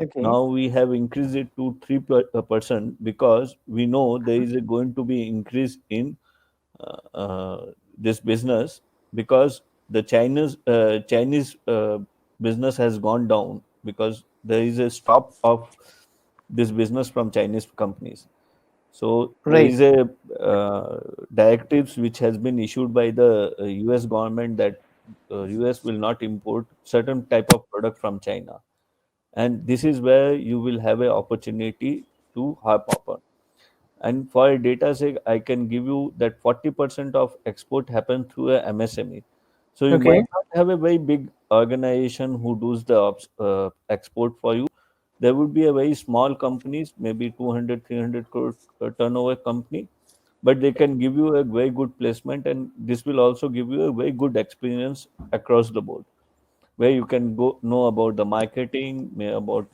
Okay. Now we have increased it to 3% because we know there is going to be increase in this business because the Chinese business has gone down because there is a stop of this business from Chinese companies. So there Right. is a directives which has been issued by the US government that US will not import certain type of product from China, and this is where you will have an opportunity to hop upon. And for a data sake, I can give you that 40% of export happen through a MSME. So you Okay. might not have a very big organization who does the export for you. There would be a very small companies, maybe 200, 300 crore turnover company, but they can give you a very good placement, and this will also give you a very good experience across the board where you can go know about the marketing, know about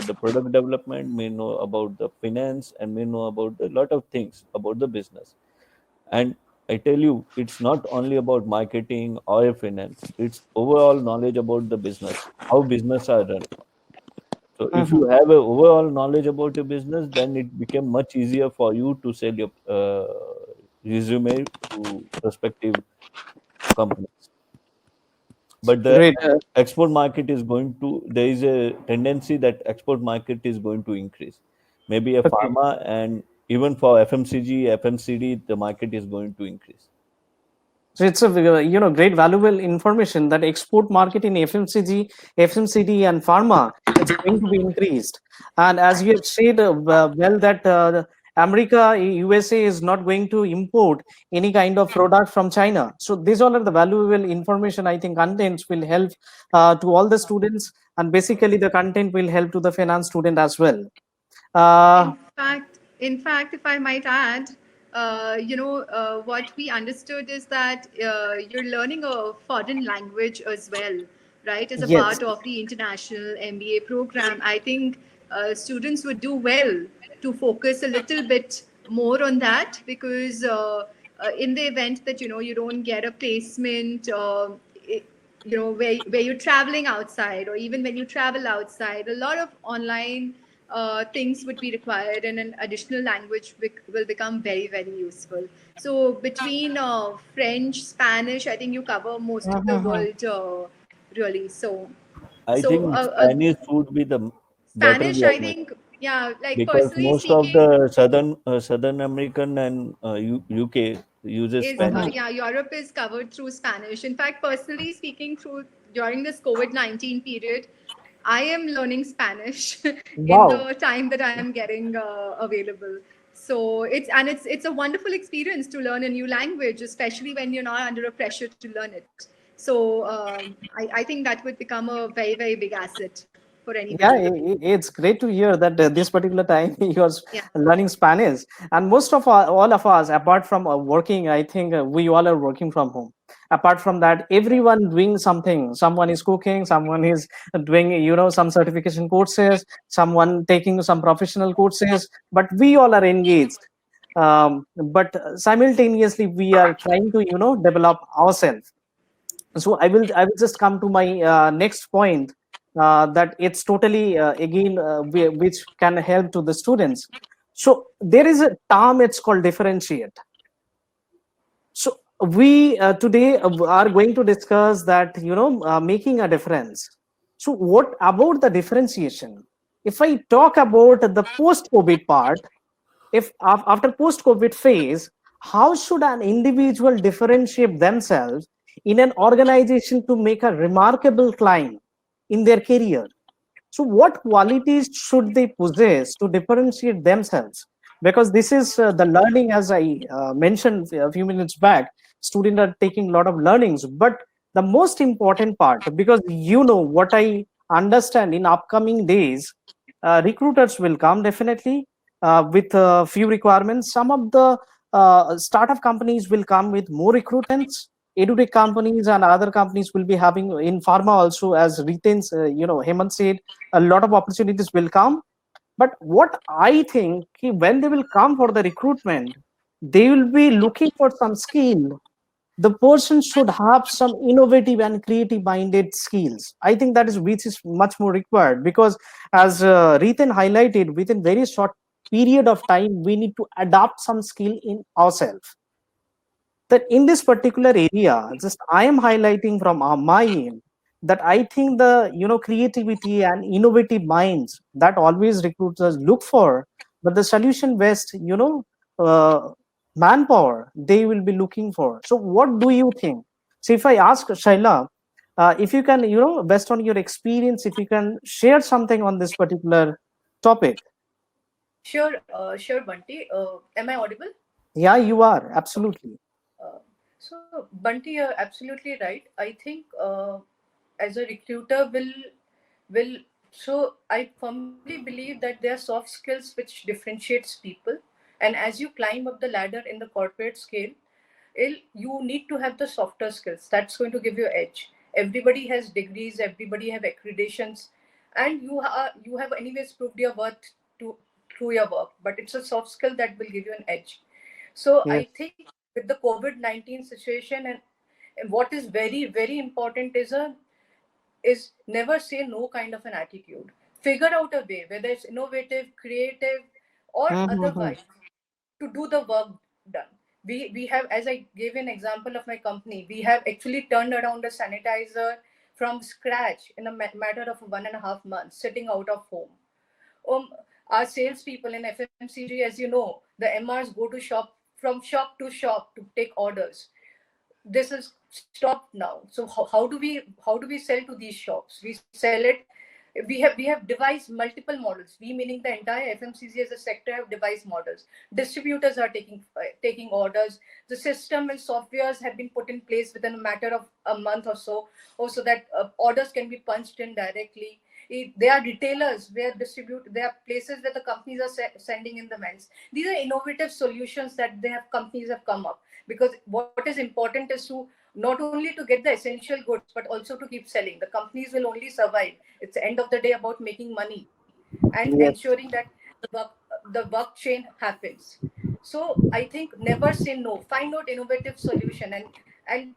the product development, may know about the finance, and may know about a lot of things about the business. And I tell you, it's not only about marketing or finance; it's overall knowledge about the business, how business are run. So if Mhm. you have a overall knowledge about your business, then it became much easier for you to sell your resume to prospective companies. But the Great. export market is going to, there is a tendency that export market is going to increase, maybe a Okay. pharma, and even for FMCG FMCD the market is going to increase. So it's a great valuable information that export market in FMCG and pharma is going to be increased. And as you have said well that America, USA is not going to import any kind of product from China. So these all are the valuable information. I think contents will help to all the students, and basically the content will help to the finance student as well. Uh, In fact, if I might add, what we understood is that you're learning a foreign language as well, right? As a yes. part of the international MBA program, I think students would do well to focus a little bit more on that because in the event that you don't get a placement, where you're traveling outside, or even when you travel outside, a lot of online things would be required, and an additional language will become very, very useful. So between French, Spanish, I think you cover most of the Mhm. world, really. I So think Spanish would be the better Spanish, way I of it think, yeah, like because personally most of speaking, the Southern American and UK uses is Spanish. yeah, Europe is covered through Spanish. In fact, personally speaking, through during this COVID-19 period, I am learning Spanish in Wow. the time that I am getting available. So it's a wonderful experience to learn a new language, especially when you're not under a pressure to learn it. So I think that would become a very, very big asset. for anybody. Yeah, it's great to hear that this particular time you are Yeah. learning Spanish. And most of all of us, apart from working, I think we all are working from home. Apart from that, everyone doing something. Someone is cooking, someone is doing, some certification courses, someone taking some professional courses, but we all are engaged. But simultaneously, we are trying to, develop ourselves. So I will just come to my next point, that it's totally again which can help to the students. So there is a term, it's called differentiate. So we today are going to discuss that, making a difference. So what about the differentiation? If I talk about the post COVID part, if after post COVID phase, how should an individual differentiate themselves in an organization to make a remarkable climb in their career? So what qualities should they possess to differentiate themselves? Because this is the learning, as I mentioned a few minutes back, students are taking a lot of learnings, but the most important part, because what I understand, in upcoming days, recruiters will come definitely with a few requirements. Some of the startup companies will come with more recruitants. EduTech companies and other companies will be having, in pharma also, as Riten's, Hemant said, a lot of opportunities will come. But what I think, when they will come for the recruitment, they will be looking for some skill. The person should have some innovative and creative minded skills. I think that is which is much more required, because as Riten highlighted, within very short period of time we need to adapt some skill in ourselves. That in this particular area, just I am highlighting from my end, that I think the creativity and innovative minds that always recruiters look for, but the solution based uh, manpower they will be looking for. So what do you think? So if I ask Shaila, if you can, based on your experience, if you can share something on this particular topic. Sure, Bunty. Am I audible? Yeah, you are absolutely. Uh, so, Bunty, you're absolutely right. I think as a recruiter will so I firmly believe that there are soft skills which differentiates people, and as you climb up the ladder in the corporate scale, you need to have the softer skills. That's going to give you edge. Everybody has degrees, everybody have accreditations, and you have anyways proved your worth to through your work. But it's a soft skill that will give you an edge. So Yes. I think with the COVID-19 situation, and what is very very important is never say no kind of an attitude. Figure out a way, whether it's innovative, creative, or Mhm. otherwise, to do the work done. We have, as I gave an example of my company, we have actually turned around a sanitizer from scratch in a matter of 1.5 months, sitting out of home. Um, our salespeople in FMCG, as you know, the MRs go to shop from shop to shop to take orders. This is stopped now. So how do we sell to these shops? We sell it. We have devised multiple models. We, meaning the entire FMCG as a sector, have devised models. Distributors are taking orders. The system and softwares have been put in place within a matter of a month or so, also that orders can be punched in directly. There are retailers where there are places where the companies are sending in the mens. These are innovative solutions that companies have come up, because what is important is to not only to get the essential goods but also to keep selling. The companies will only survive. It's the end of the day about making money and Yes. ensuring that the work chain happens. So I think never say no. Find out innovative solution, and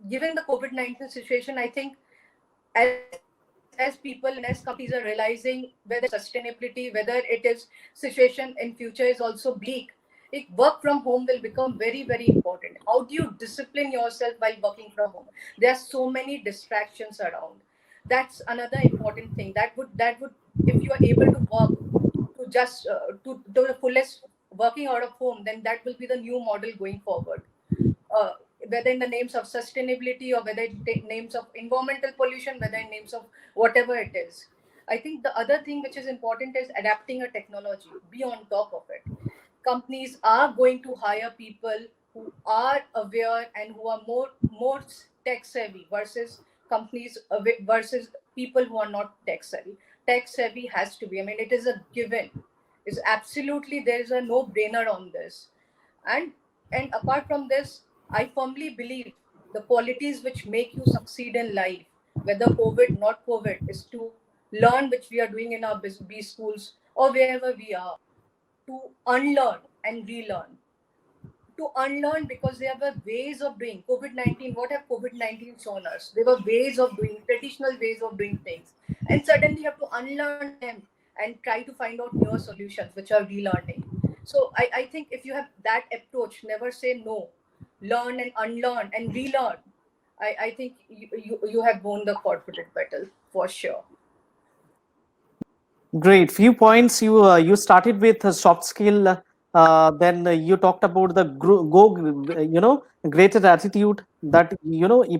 given the COVID-19 situation, I think as people and as companies are realizing whether it's sustainability, whether it is situation in future is also bleak, work from home will become very very important. How do you discipline yourself while working from home? There are so many distractions around. That's another important thing. That would if you are able to work to just to the fullest working out of home, then that will be the new model going forward. uh, Whether in the names of sustainability or whether in names of environmental pollution, whether in names of whatever it is. I think the other thing which is important is adapting a technology, be on top of it. Companies are going to hire people who are aware and who are more tech savvy versus versus people who are not tech savvy. tech savvy has to be. I mean, it is a given. It's absolutely, there is a no-brainer on this. And apart from this, I firmly believe the qualities which make you succeed in life, whether COVID, not COVID, is to learn, which we are doing in our B schools or wherever we are, to unlearn and relearn. To unlearn, because there were ways of doing COVID-19. What have COVID-19 shown us? There were ways of doing, traditional ways of doing things. And suddenly you have to unlearn them and try to find out newer solutions, which are relearning. So I think if you have that approach, never say no, learn and unlearn and relearn. I think you have won the corporate battle for sure. Great. Few points. You started with a soft skill. Then you talked about the greater attitude, that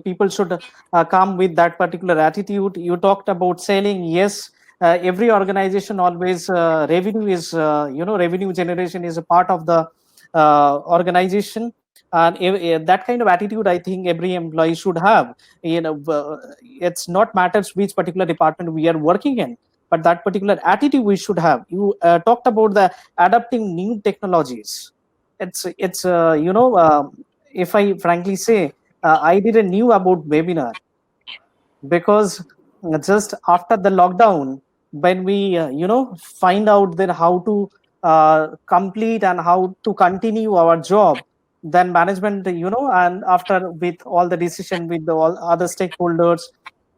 people should come with that particular attitude. You talked about selling. Yes, every organization always revenue is revenue generation is a part of the organization, and that kind of attitude I think every employee should have. It's not matters which particular department we are working in, but that particular attitude we should have. You talked about the adapting new technologies. It's if I frankly say, I didn't knew about webinar, because just after the lockdown, when we find out that how to complete and how to continue our job, then management, and after with all the decision with all other stakeholders,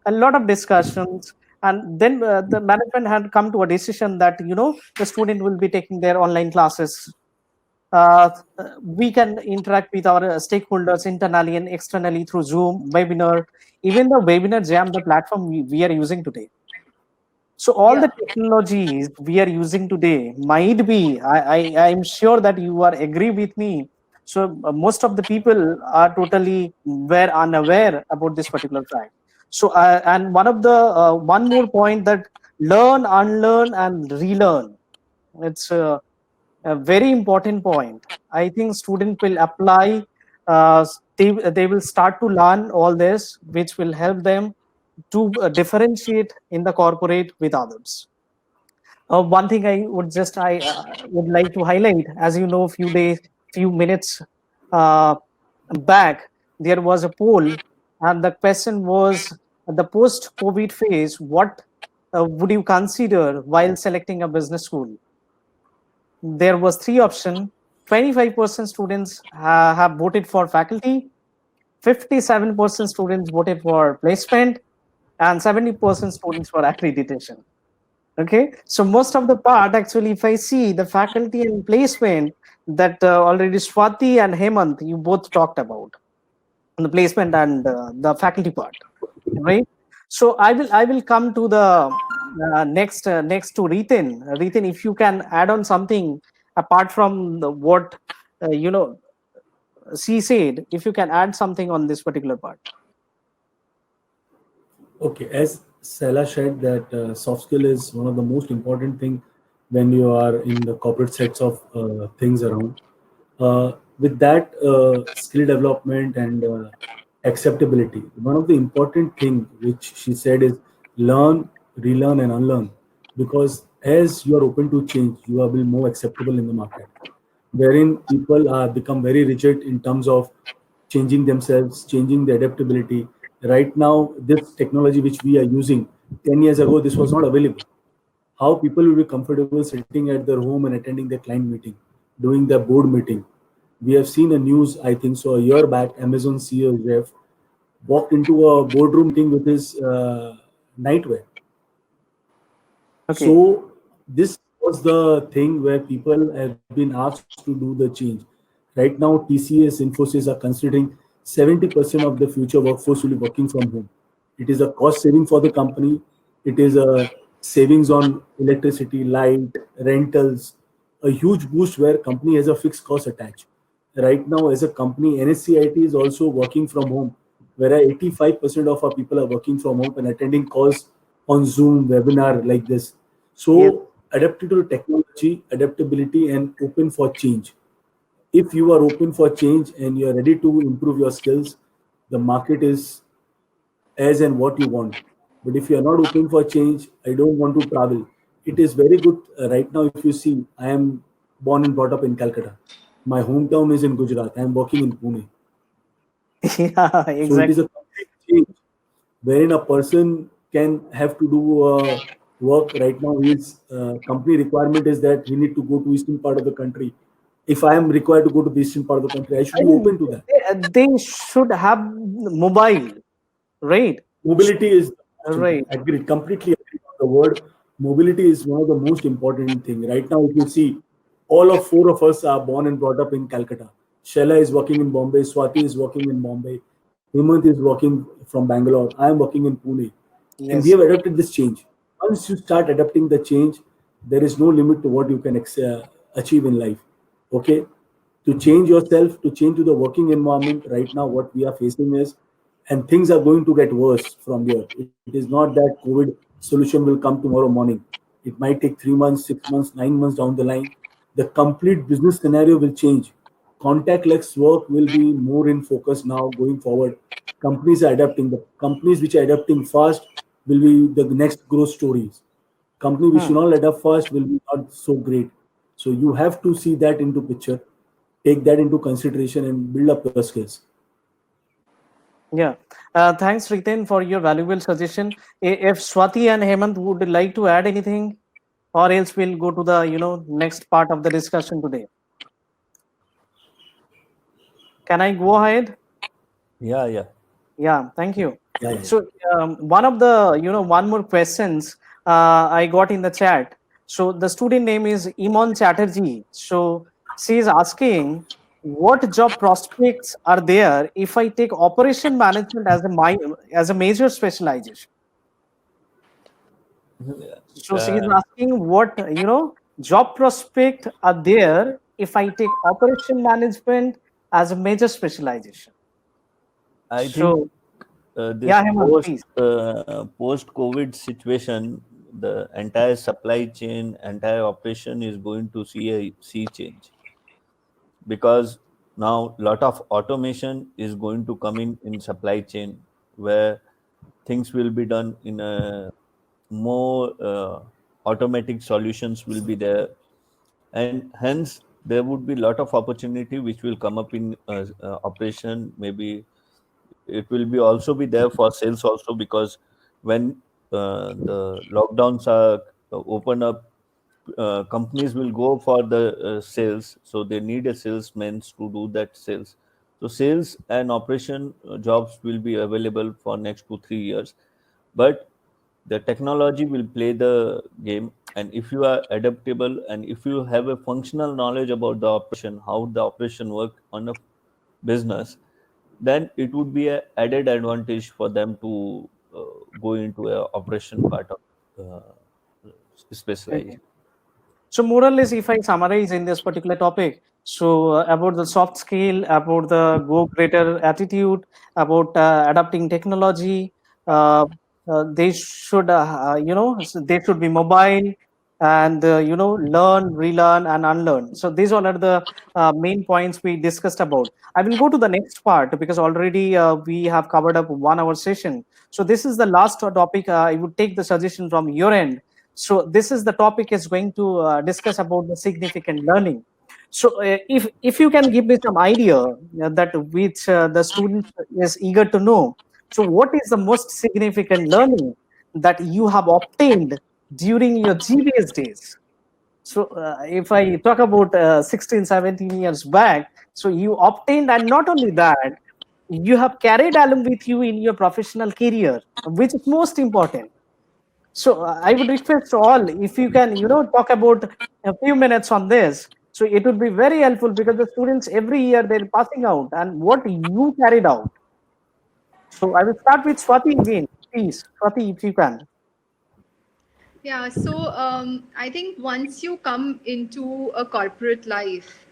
a lot of discussions, and then the management had come to a decision that the student will be taking their online classes. We can interact with our stakeholders internally and externally through Zoom, webinar, even the Webinar Jam, the platform we are using today. So all the technologies we are using today might be, I'm sure that you are agree with me. So most of the people are totally unaware about this particular fact. So and one more point, that learn, unlearn, and relearn. It's a very important point. I think students will apply. They will start to learn all this, which will help them to differentiate in the corporate with others. One thing I would like to highlight, as you know, few minutes back, there was a poll, and the question was, the post-COVID phase, what would you consider while selecting a business school? There was 3 options. 25% students have voted for faculty, 57% students voted for placement, and 70% students for accreditation. Okay, so most of the part, actually, if I see the faculty and placement, that already Swati and Hemant, you both talked about the placement and the faculty part, right? So I will come to the next to Ritin. Ritin, if you can add on something apart from what she said, if you can add something on this particular part. Okay, as Sela said, that soft skill is one of the most important thing when you are in the corporate sets of things around. With that skill development and acceptability, one of the important thing which she said is learn, relearn, and unlearn. Because as you are open to change, you will be more acceptable in the market. Wherein people become very rigid in terms of changing themselves, changing the adaptability. Right now, this technology which we are using, 10 years ago, this was not available. How people will be comfortable sitting at their home and attending their client meeting, doing their board meeting. We have seen a news, I think so, a year back, Amazon CEO Jeff walked into a boardroom meeting with his nightwear. Okay. So this was the thing where people have been asked to do the change. Right now, TCS, Infosys are considering 70% of the future workforce will be working from home. It is a cost saving for the company. It is a savings on electricity, light, rentals, a huge boost where company has a fixed cost attached. Right now, as a company, NSCIT is also working from home, where 85% of our people are working from home and attending calls on Zoom, webinar like this. So adapted to technology, adaptability, and open for change. If you are open for change and you are ready to improve your skills, the market is as and what you want. But if you are not open for change, I don't want to travel. It is very good right now. If you see, I am born and brought up in Calcutta. My hometown is in Gujarat. I am working in Pune. Yeah, So it is exactly. a complete change wherein a person can have to do work right now. His company requirement is that he need to go to eastern part of the country. If I am required to go to the eastern part of the country, I should I be think open to that. they should have mobile, right? Mobility is the most Right. important. Agreed, completely agreed on the word. Mobility is one of the most important thing. Right now, if you see, all of four of us are born and brought up in Calcutta. Shella is working in Bombay, Swati is working in Bombay, Hemant is working from Bangalore, I am working in Pune. And we Yes. have adapted this change. Once you start adapting the change, there is no limit to what you can achieve in life. Okay, to change yourself, to change to the working environment. Right now, what we are facing is, and things are going to get worse from here. It is not that COVID solution will come tomorrow morning. It might take 3 months, 6 months, 9 months down the line. The complete business scenario will change. Contactless work will be more in focus now going forward. Companies are adapting. The companies which are adapting fast will be the next growth stories. Company which Hmm. will not adapt fast will be not so great. So you have to see that into picture, take that into consideration, and build up your skills. Yeah. Thanks, Ritin, for your valuable suggestion. If Swati and Hemant would like to add anything, or else we'll go to the next part of the discussion today. Can I go ahead? Yeah, yeah. Yeah, thank you. Yeah, yeah, So one of the one more questions I got in the chat. So the student name is Iman Chatterjee. So she is asking, what job prospects are there if I take operation management as as a major specialization? So she is Uh, asking what job prospect are there if I take operation management as a major specialization. I think So this yeah, Hemant, please. post COVID situation, the entire supply chain, entire operation is going to see a sea change, because now lot of automation is going to come in supply chain, where things will be done in a more automatic solutions will be there, and hence there would be lot of opportunity which will come up in operation. Maybe it will be also be there for sales also, because when the lockdowns are open up, companies will go for the sales, so they need a salesman to do that sales. So sales and operation jobs will be available for next 2 3 years, but the technology will play the game. And if you are adaptable and if you have a functional knowledge about the operation, how the operation work on a business, then it would be a added advantage for them to go into a operation part of Okay. specialization. So more or less, if I summarize in this particular topic, so about the soft skill, about the go greater attitude, about adapting technology, uh, they should, they should be mobile and learn, relearn, and unlearn. So these all are the main points we discussed about. I will go to the next part because already we have covered up 1 hour session. So this is the last topic. I would take the suggestion from your end. So this is the topic is going to discuss about the significant learning. So if you can give me some idea that which the student is eager to know. So what is the most significant learning that you have obtained during your GBS days? So if I talk about 16, 17 years back, so you obtained, and not only that, you have carried along with you in your professional career, which is most important. So I would request all if you can, talk about a few minutes on this. So it would be very helpful because the students every year they're passing out and what you carried out. So I will start with Swati again, please. Swati, if you can. Yeah, so I think once you come into a corporate life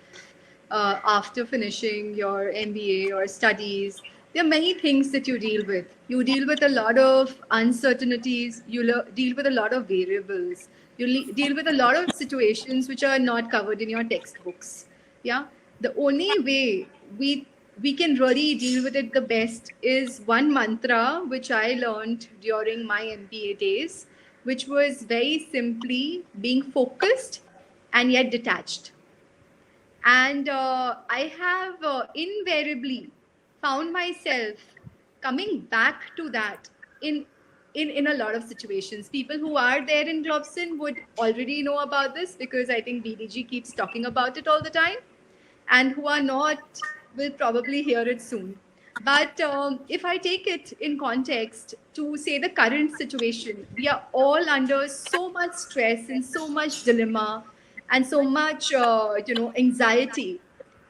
after finishing your MBA or studies, there are many things that you deal with. You deal with a lot of uncertainties, deal with a lot of variables, deal with a lot of situations which are not covered in your textbooks. Yeah, the only way we we can really deal with it the best is one mantra which I learned during my MBA days, which was very simply being focused and yet detached. And I have invariably found myself coming back to that in a lot of situations. People who are there in Globson would already know about this because I think BDG keeps talking about it all the time, and who are not will probably hear it soon. But if I take it in context to say the current situation, we are all under so much stress and so much dilemma and so much, anxiety.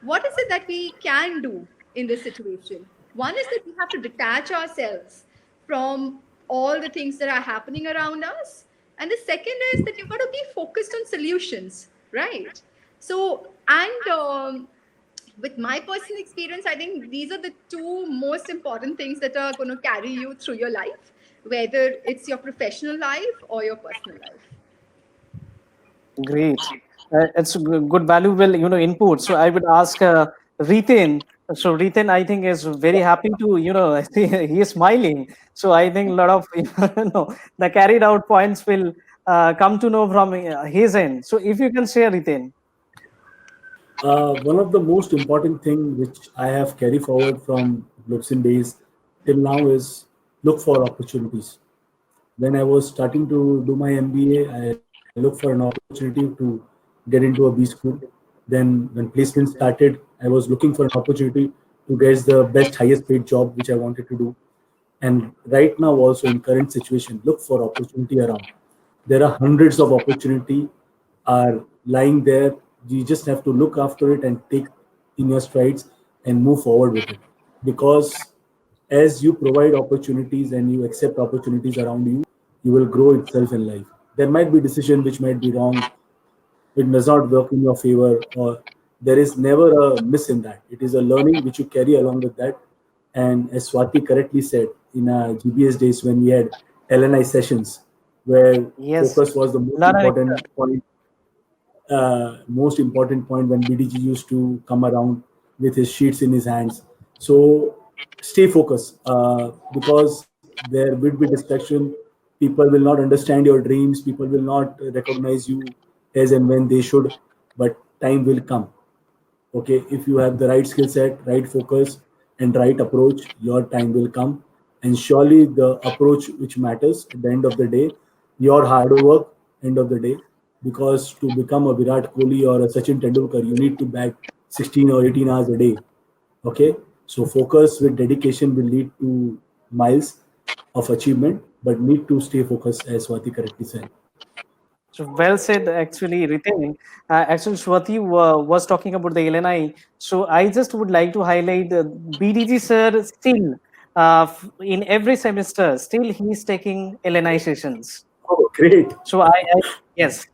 What is it that we can do in this situation? One is that we have to detach ourselves from all the things that are happening around us. And the second is that you've got to be focused on solutions, right? So, and with my personal experience, I think these are the two most important things that are going to carry you through your life, whether it's your professional life or your personal life. Great. It's a good, valuable, input. So I would ask Ritin. So Ritin, I think is very happy to, I see he is smiling. So I think a lot of, the carried out points will come to know from his end. So if you can share, Ritin. One of the most important thing which I have carried forward from Globsin days till now is look for opportunities. When I was starting to do my MBA, I looked for an opportunity to get into a B school. Then when placement started, I was looking for an opportunity to get the best, highest paid job which I wanted to do. And right now, also in current situation, look for opportunity around. There are hundreds of opportunity are lying there. You just have to look after it and take in your strides and move forward with it. Because as you provide opportunities and you accept opportunities around you, you will grow itself in life. There might be decision which might be wrong, it does not work in your favor, or there is never a miss in that. It is a learning which you carry along with that. And as Swati correctly said, in GBS days when we had LNI sessions, where Yes. focus was the most important point when BDG used to come around with his sheets in his hands. So stay focused because there will be distraction. People will not understand your dreams. People will not recognize you as and when they should, but time will come. Okay, if you have the right skill set, right focus, and right approach, your time will come. And surely the approach which matters at the end of the day, your hard work end of the day, because to become a Virat Kohli or a Sachin Tendulkar, you need to back 16 or 18 hours a day. Okay, so focus with dedication will lead to miles of achievement, but need to stay focused, as Swati correctly said. So well said, actually, Ritin. Actually, Swati was talking about the LNI. So I just would like to highlight BDG sir still in every semester, still he is taking LNI sessions. Oh, great. So yes,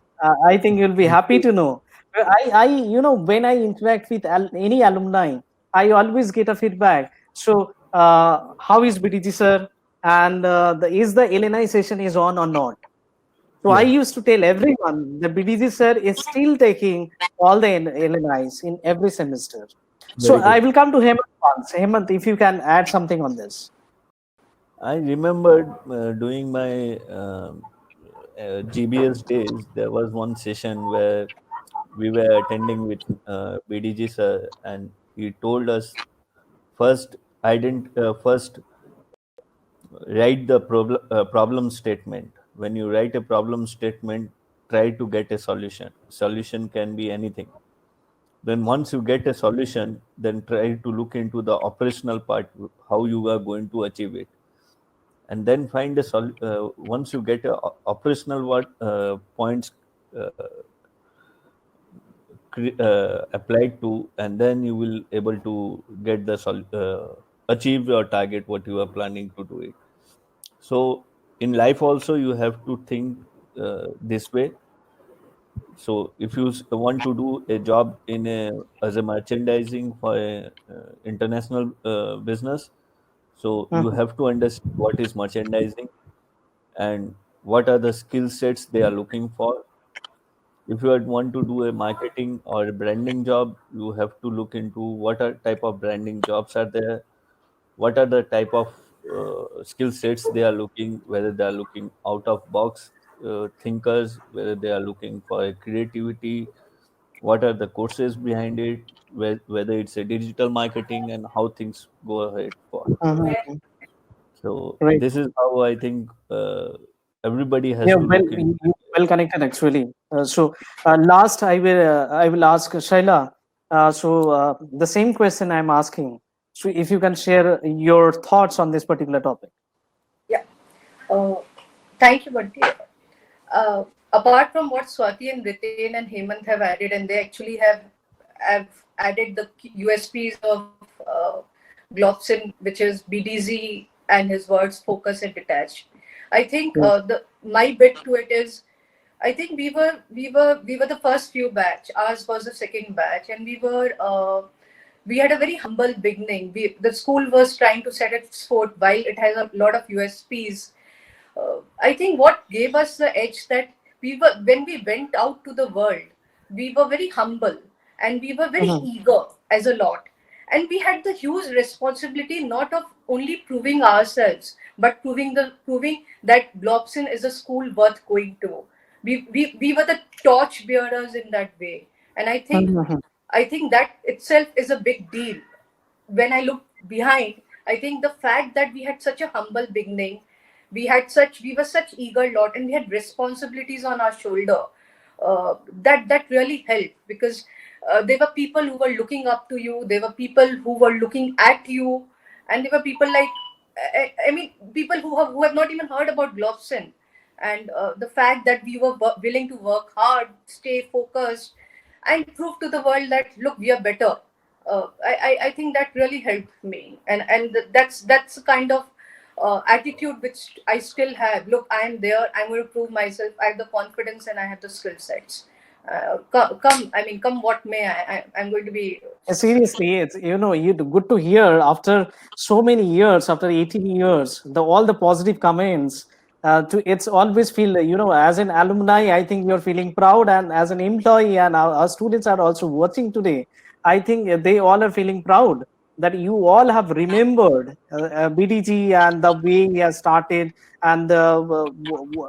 I think you'll be happy to know. When I interact with any alumni, I always get a feedback. So, how is BDG sir? And is the LNI session is on or not? So I Yeah, used to tell everyone the BDG sir is still taking all the LNIs in every semester. So very I good. will come to Hemant once. Hemant, if you can add something on this. I remembered doing my GBS days. There was one session where we were attending with BDG sir, and he told us first. I didn't first write the problem statement. When you write a problem statement, try to get a solution. Solution can be anything. Then once you get a solution, then try to look into the operational part, how you are going to achieve it, and then find once you get a operational points uh, applied to, and then you will able to get achieve your target what you are planning to do it. So in life also you have to think this way. So if you want to do a job in a as a merchandising for a international business, so you Mhm. have to understand what is merchandising and what are the skill sets they are looking for, If you want to do a marketing or a branding job, you have to look into what are type of branding jobs are there, what are the type of skill sets they are looking, whether they are looking out of box thinkers, whether they are looking for a creativity, what are the courses behind it, whether it's a digital marketing and how things go ahead for. Mhm. So Right. this is how I think everybody has Yeah, to well, look into. well connected actually. Last, I will ask Shaila. The same question I'm asking. So if you can share your thoughts on this particular topic. Yeah. Uh, Thank you, Bunty. Apart from what Swati and Ritain and Hemant have added, and they actually have added the USPs of Globson, which is BDZ and his words focus and detach. I think Yes. the my bit to it is, I think we were the first few batch. Ours was the second batch, and we had a very humble beginning. The school was trying to set its foot while it has a lot of USPs. I think what gave us the edge that we were when we went out to the world, we were very humble and we were very Mhm. eager as a lot, and we had the huge responsibility not of only proving ourselves but proving that Globson is a school worth going to. We were the torch bearers in that way, and Mhm. I think that itself is a big deal. When I look behind, I think the fact that we had such a humble beginning, we were such eager lot, and we had responsibilities on our shoulder. That really helped because there were people who were looking up to you. There were people who were looking at you, and there were people like, I mean, people who have not even heard about Globson. And the fact that we were willing to work hard, stay focused, and prove to the world that look, we are better. I think that really helped me, and that's the kind of attitude which I still have. Look, I am there. I'm going to prove myself. I have the confidence and I have the skill sets. Come, I mean, come what may. I'm going to be. Seriously, it's you good to hear after so many years, after 18 years, all the positive comments. It's always feel as an alumni, I think you're feeling proud, and as an employee, and our students are also watching today. I think they all are feeling proud that you all have remembered BDG and the way he has started, and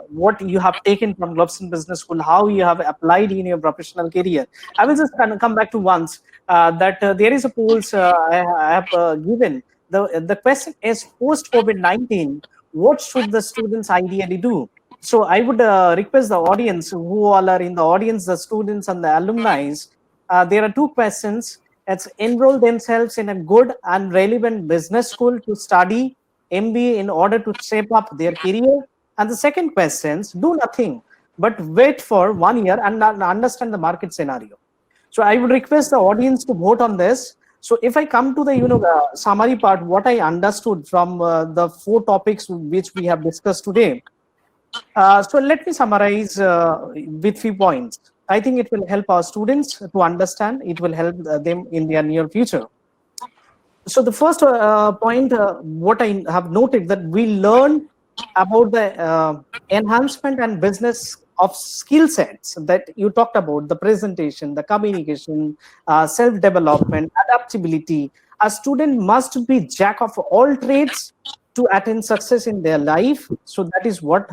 what you have taken from Globson Business School, how you have applied in your professional career. I will just kind of come back to once that there is a polls I have given. The question is post COVID-19, what should the students ideally do? So I would request the audience who all are in the audience, the students and the alumni. There are two questions. It's enroll themselves in a good and relevant business school to study MBA in order to shape up their career. And the second question is do nothing but wait for 1 year and understand the market scenario. So I would request the audience to vote on this. So if I come to the summary part, what I understood from the four topics which we have discussed today. So let me summarize with few points. I think it will help our students to understand. It will help them in their near future. So the first point, what I have noted that we learn about the enhancement and business of skill sets that you talked about, the presentation, the communication, self-development, adaptability. A student must be jack of all trades to attain success in their life. So that is what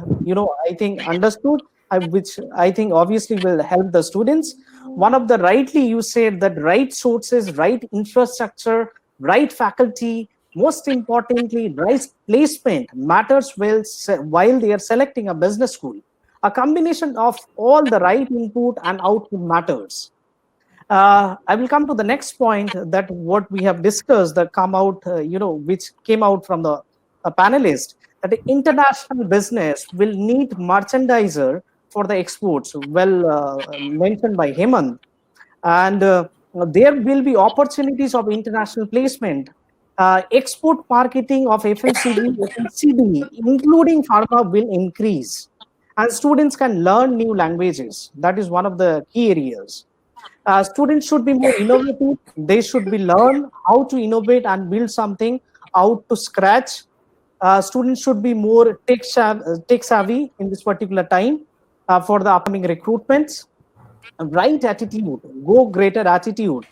I think understood, which I think obviously will help the students. One of the rightly you said that right sources, right infrastructure, right faculty, most importantly, right placement matters well while they are selecting a business school. A combination of all the right input and output matters. I will come to the next point that what we have discussed that come out, which came out from the panelist, that the international business will need merchandiser for the exports, well mentioned by Hemant. And there will be opportunities of international placement, export marketing of FMCG, including pharma, will increase, and students can learn new languages. That is one of the key areas. Students should be more innovative. They should be learn how to innovate and build something out to scratch. Students should be more tech savvy in this particular time for the upcoming recruitments. right attitude, go greater attitude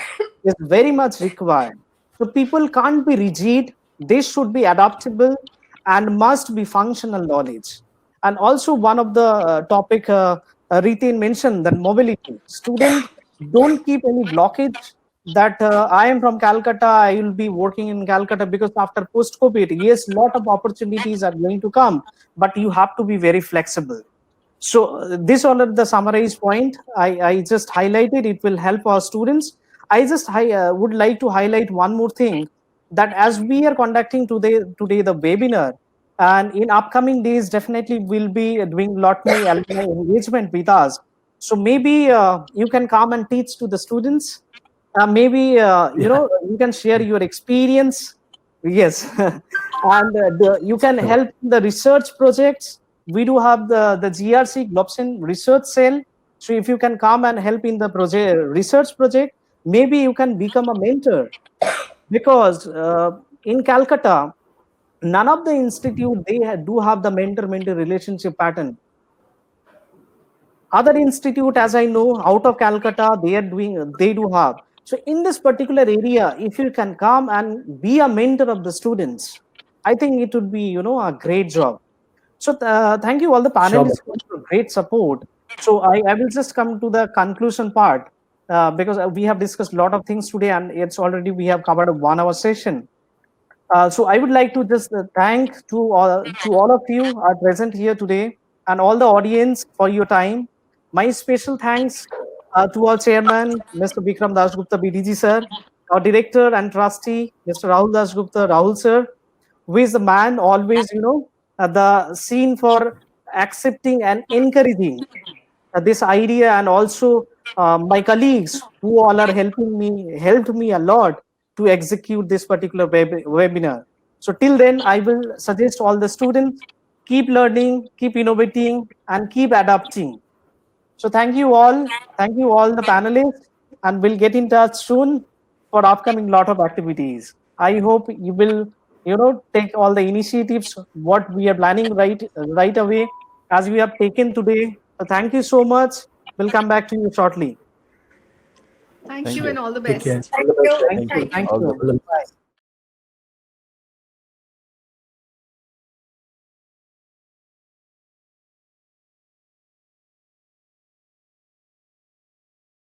is very much required. So people can't be rigid, they should be adaptable and must be functional knowledge. And also one of the topic Ritin mentioned, that mobility. Student, don't keep any blockage that I am from Calcutta, I will be working in Calcutta, because after post-COVID, yes, lot of opportunities are going to come, but you have to be very flexible. So this all are the summarized point I just highlighted. It will help our students. I would like to highlight one more thing, that as we are conducting today the webinar, and in upcoming days definitely we'll be doing lot more alumni engagement with us. So maybe you can come and teach to the students. Maybe you can share your experience. Yes, and you can help in the research projects. We do have the GRC Globson research cell. So if you can come and help in the research project, maybe you can become a mentor, because in Calcutta, none of the institute do have the mentor-mentee relationship pattern. Other institute, as I know, out of Calcutta, they do have. So in this particular area, if you can come and be a mentor of the students, I think it would be, a great job. So thank you all the panelists for great support. So I will just come to the conclusion part, because we have discussed a lot of things today, and we have covered a 1 hour session. So I would like to just thank to all of you are present here today, and all the audience for your time. My special thanks to our chairman, Mr. Vikram Dasgupta BDG sir, our director and trustee, Mr. Rahul Dasgupta Rahul sir, who is the man always, the scene for accepting and encouraging this idea, and also my colleagues who all are helped me a lot to execute this particular webinar. So till then, I will suggest all the students, keep learning, keep innovating, and keep adapting. So thank you all the panelists, and we'll get in touch soon for upcoming lot of activities. I hope you will, take all the initiatives what we are planning right away, as we have taken today. So thank you so much. We'll come back to you shortly. Thank Thank you you. and all the Take care. best. Thank you. Thank you. All the Bye.